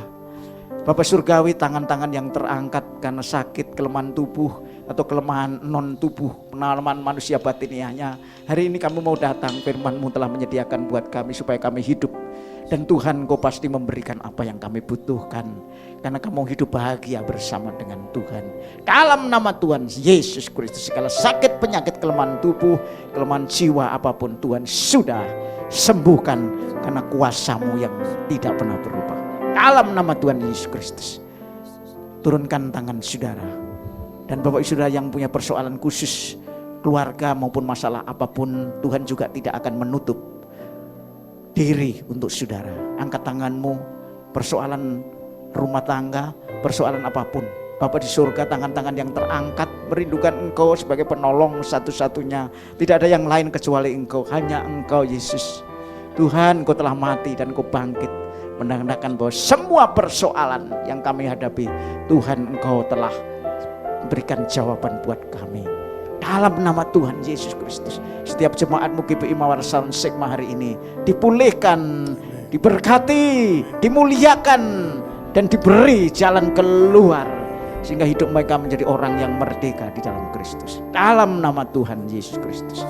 Bapak Surgawi, tangan-tangan yang terangkat karena sakit, kelemahan tubuh atau kelemahan non tubuh, pengalaman manusia batiniahnya, hari ini kami mau datang, firman-Mu telah menyediakan buat kami supaya kami hidup. Dan Tuhan, Engkau pasti memberikan apa yang kami butuhkan, karena kami mau hidup bahagia bersama dengan Tuhan. Dalam nama Tuhan Yesus Kristus, segala sakit, penyakit, kelemahan tubuh, kelemahan jiwa apapun, Tuhan sudah sembuhkan karena kuasa-Mu yang tidak pernah berubah. Dalam nama Tuhan Yesus Kristus, turunkan tangan saudara. Dan Bapak Ibu Saudara yang punya persoalan khusus, keluarga maupun masalah apapun, Tuhan juga tidak akan menutup diri untuk saudara. Angkat tangan-Mu, persoalan rumah tangga, persoalan apapun. Bapa di surga, tangan-tangan yang terangkat merindukan Engkau sebagai penolong satu-satunya. Tidak ada yang lain kecuali Engkau, hanya Engkau Yesus. Tuhan, Engkau telah mati dan Engkau bangkit, menandakan bahwa semua persoalan yang kami hadapi, Tuhan, Engkau telah berikan jawaban buat kami. Dalam nama Tuhan Yesus Kristus, setiap jemaat-Mu GPI Mawar Salon Sigma hari ini dipulihkan, diberkati, dimuliakan, dan diberi jalan keluar, sehingga hidup mereka menjadi orang yang merdeka di dalam Kristus. Dalam nama Tuhan Yesus Kristus,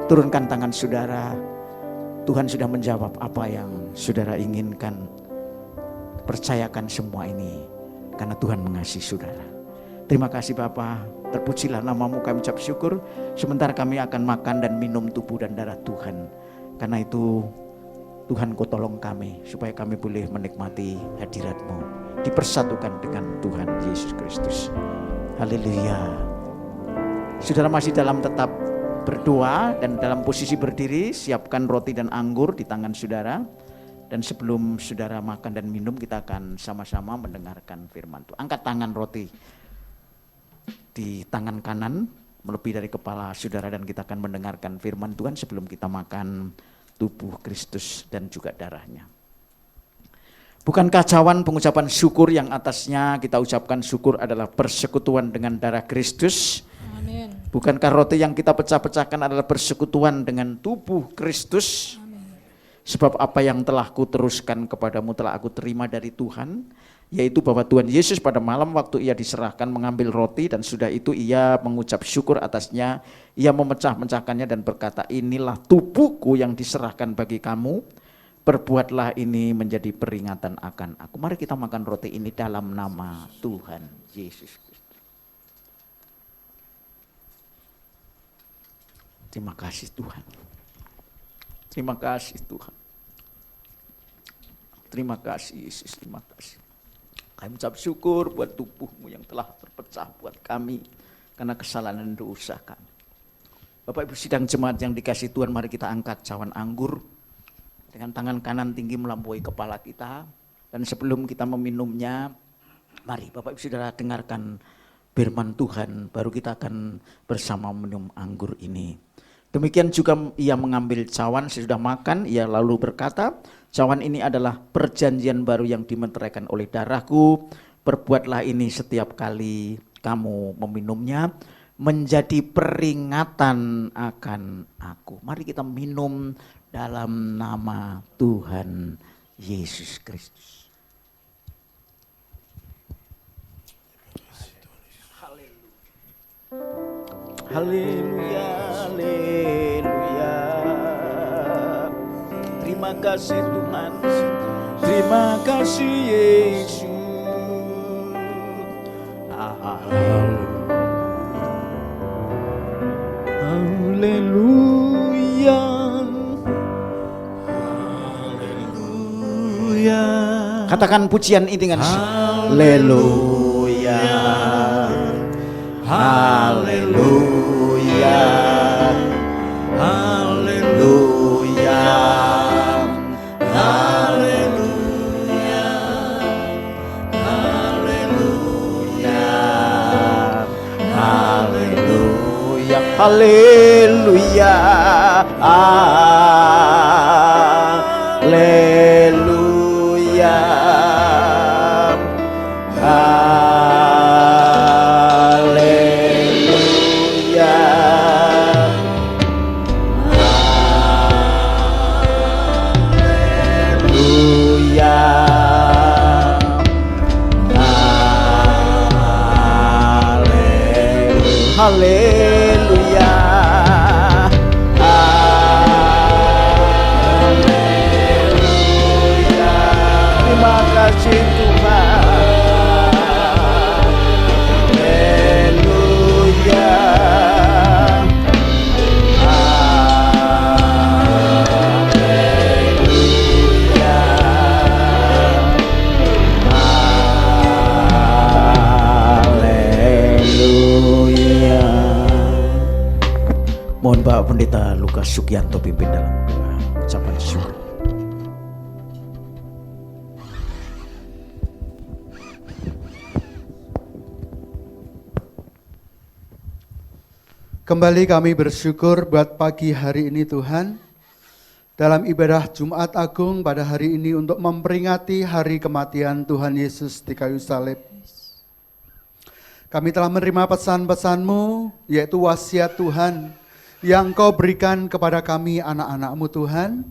turunkan tangan saudara. Tuhan sudah menjawab apa yang saudara inginkan. Percayakan semua ini, karena Tuhan mengasihi saudara. Terima kasih Bapa, terpujilah nama-Mu, kami ucap syukur. Sebentar kami akan makan dan minum tubuh dan darah Tuhan. Karena itu Tuhan, Kau tolong kami supaya kami boleh menikmati hadirat-Mu, dipersatukan dengan Tuhan Yesus Kristus. Haleluya. Saudara masih dalam tetap berdoa dan dalam posisi berdiri, siapkan roti dan anggur di tangan saudara. Dan sebelum saudara makan dan minum, kita akan sama-sama mendengarkan firman Tuhan. Angkat tangan roti di tangan kanan melebihi dari kepala saudara, dan kita akan mendengarkan firman Tuhan sebelum kita makan tubuh Kristus dan juga darahnya. Bukankah cawan pengucapan syukur yang atasnya kita ucapkan syukur adalah persekutuan dengan darah Kristus? Amin. Bukankah roti yang kita pecah-pecahkan adalah persekutuan dengan tubuh Kristus? Sebab apa yang telah kuteruskan kepadamu telah aku terima dari Tuhan, yaitu bahwa Tuhan Yesus pada malam waktu ia diserahkan mengambil roti, dan sudah itu ia mengucap syukur atasnya, ia memecah-mecahkannya dan berkata, inilah tubuhku yang diserahkan bagi kamu, perbuatlah ini menjadi peringatan akan aku. Mari kita makan roti ini dalam nama Tuhan Yesus Kristus. Terima kasih Tuhan. Terima kasih Tuhan. Terima kasih Yesus, terima kasih. Kami ucap syukur buat tubuhmu yang telah terpecah buat kami karena kesalahan dan dosa kami. Bapak Ibu sidang jemaat yang dikasihi Tuhan, mari kita angkat cawan anggur dengan tangan kanan tinggi melampaui kepala kita. Dan sebelum kita meminumnya, mari Bapak Ibu Saudara dengarkan firman Tuhan, baru kita akan bersama minum anggur ini. Demikian juga ia mengambil cawan sesudah makan, ia lalu berkata, cawan ini adalah perjanjian baru yang dimeteraikan oleh darahku. Perbuatlah ini setiap kali kamu meminumnya menjadi peringatan akan aku. Mari kita minum dalam nama Tuhan Yesus Kristus. Haleluya, haleluya. Terima kasih Tuhan, terima kasih Yesus. Haleluya, haleluya. Katakan pujian ini dengan haleluya, haleluya, haleluya, haleluya, haleluya, haleluya, haleluya, haleluya. Haleluya, haleluya. Terima kasih Tuhan. Haleluya, haleluya, haleluya. Mohon Bapak Pendeta Lukas Sugianto pimpin dalam doa ucapan syukur. Kembali kami bersyukur buat pagi hari ini Tuhan, dalam ibadah Jumat Agung pada hari ini untuk memperingati hari kematian Tuhan Yesus di kayu salib. Kami telah menerima pesan-pesan-Mu, yaitu wasiat Tuhan yang Kau berikan kepada kami anak-anak-Mu Tuhan,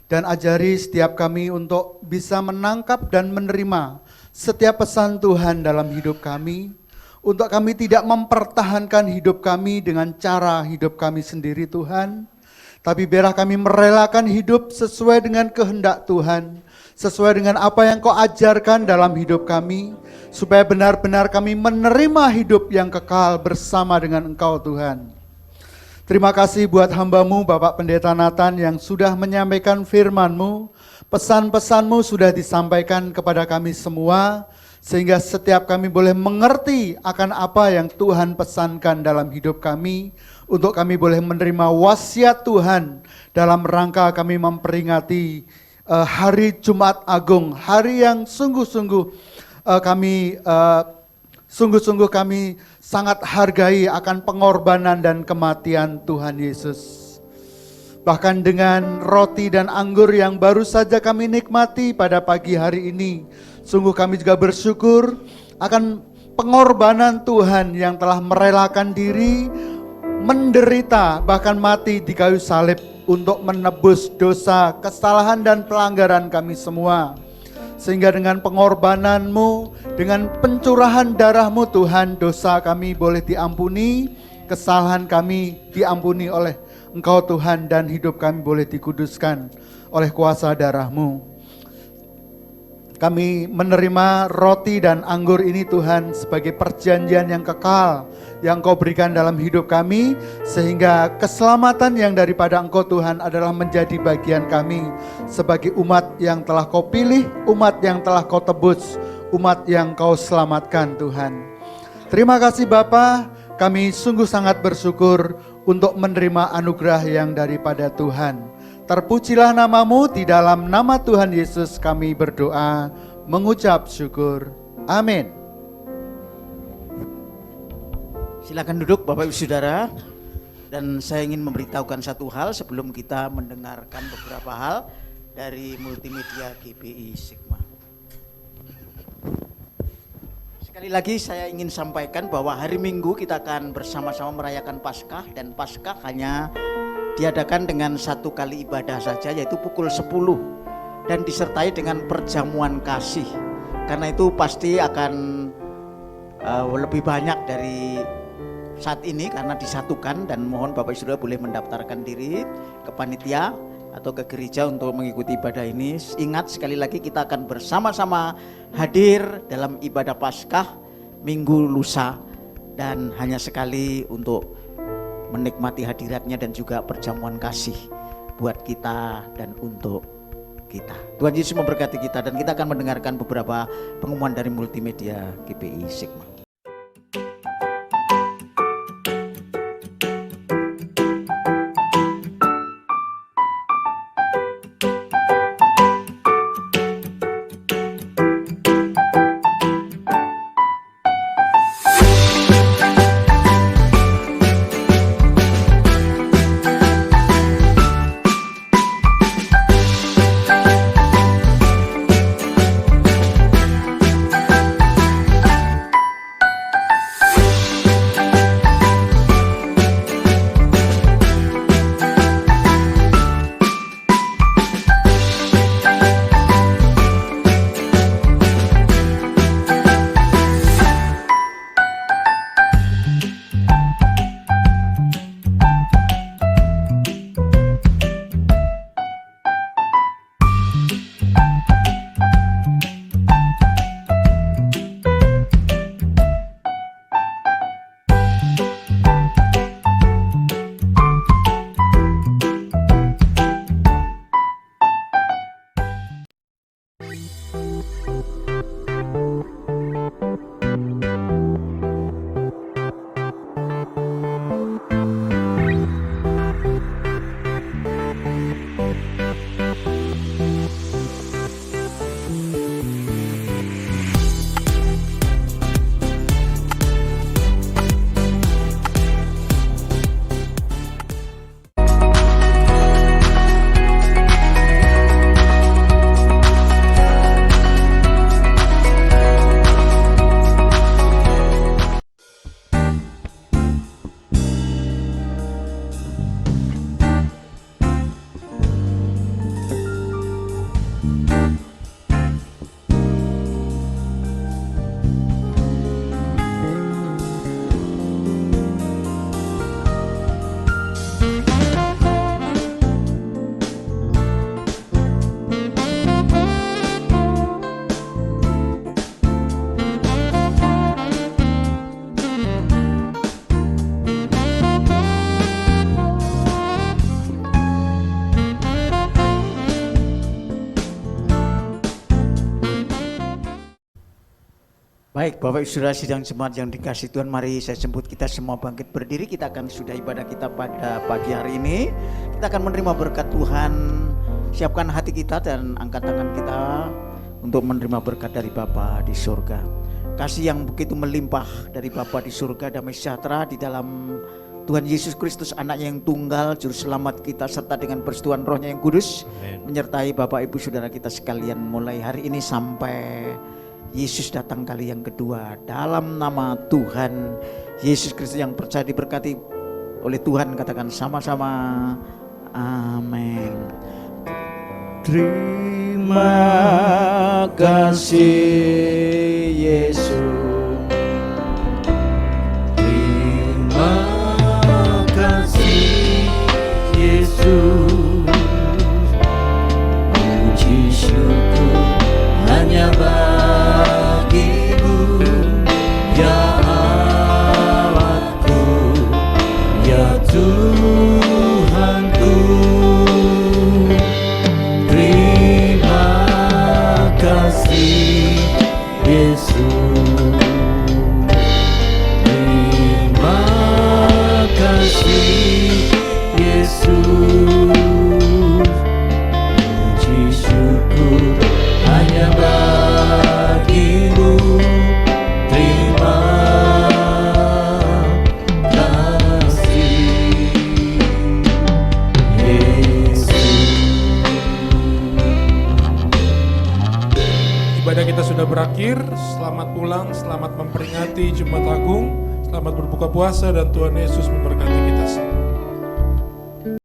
dan ajari setiap kami untuk bisa menangkap dan menerima setiap pesan Tuhan dalam hidup kami, untuk kami tidak mempertahankan hidup kami dengan cara hidup kami sendiri Tuhan, tapi biarlah kami merelakan hidup sesuai dengan kehendak Tuhan, sesuai dengan apa yang Kau ajarkan dalam hidup kami, supaya benar-benar kami menerima hidup yang kekal bersama dengan Engkau Tuhan. Terima kasih buat hamba-Mu Bapak Pendeta Nathan yang sudah menyampaikan firman-Mu, pesan-pesan-Mu sudah disampaikan kepada kami semua, sehingga setiap kami boleh mengerti akan apa yang Tuhan pesankan dalam hidup kami, untuk kami boleh menerima wasiat Tuhan dalam rangka kami memperingati hari Jumat Agung, hari yang sungguh-sungguh kami sangat hargai akan pengorbanan dan kematian Tuhan Yesus. Bahkan dengan roti dan anggur yang baru saja kami nikmati pada pagi hari ini, sungguh kami juga bersyukur akan pengorbanan Tuhan yang telah merelakan diri, menderita, bahkan mati di kayu salib untuk menebus dosa, kesalahan dan pelanggaran kami semua. Sehingga dengan pengorbanan-Mu, dengan pencurahan darah-Mu Tuhan, dosa kami boleh diampuni, kesalahan kami diampuni oleh Engkau Tuhan, dan hidup kami boleh dikuduskan oleh kuasa darah-Mu. Kami menerima roti dan anggur ini Tuhan sebagai perjanjian yang kekal yang Kau berikan dalam hidup kami, sehingga keselamatan yang daripada Engkau Tuhan adalah menjadi bagian kami sebagai umat yang telah Kau pilih, umat yang telah Kau tebus, umat yang Kau selamatkan Tuhan. Terima kasih Bapa, kami sungguh sangat bersyukur untuk menerima anugerah yang daripada Tuhan. Terpujilah nama-Mu, di dalam nama Tuhan Yesus kami berdoa, mengucap syukur. Amin. Silakan duduk Bapak Ibu Saudara. Dan saya ingin memberitahukan satu hal sebelum kita mendengarkan beberapa hal dari multimedia GBI Sigma. Sekali lagi saya ingin sampaikan bahwa hari Minggu kita akan bersama-sama merayakan Paskah, dan Paskah hanya diadakan dengan satu kali ibadah saja, yaitu pukul 10, dan disertai dengan perjamuan kasih. Karena itu pasti akan lebih banyak dari saat ini karena disatukan, dan mohon Bapak Saudara boleh mendaftarkan diri ke panitia atau ke gereja untuk mengikuti ibadah ini. Ingat sekali lagi kita akan bersama-sama hadir dalam ibadah Paskah Minggu lusa, dan hanya sekali untuk menikmati hadiratnya dan juga perjamuan kasih buat kita dan untuk kita. Tuhan Yesus memberkati kita, dan kita akan mendengarkan beberapa pengumuman dari multimedia GBI Sigma. Baik, Bapak Ibu Saudara sidang jemaat yang dikasihi Tuhan, mari saya jemput kita semua bangkit berdiri. Kita akan sudah ibadah kita pada pagi hari ini. Kita akan menerima berkat Tuhan Siapkan hati kita dan angkat tangan kita untuk menerima berkat dari Bapa di surga. Kasih yang begitu melimpah dari Bapa di surga, damai sejahtera di dalam Tuhan Yesus Kristus, anaknya yang tunggal, juru selamat kita, serta dengan persetujuan rohnya yang kudus, menyertai Bapak Ibu Saudara kita sekalian mulai hari ini sampai Yesus datang kali yang kedua. Dalam nama Tuhan Yesus Kristus yang percaya diberkati oleh Tuhan, katakan sama-sama amin. Terima kasih Yesus, terima kasih Yesus, puji syukur hanya bagimu ya Allahku, ya Tuhanku. Terima kasih Yesus, terima kasih Yesus, puji syukur hanya bagimu. Terima kasih Yesus. Ibadah kita sudah berakhir. Selamat pulang, selamat memperingati Jumat Agung, selamat berbuka puasa, dan Tuhan Yesus memberkati kita.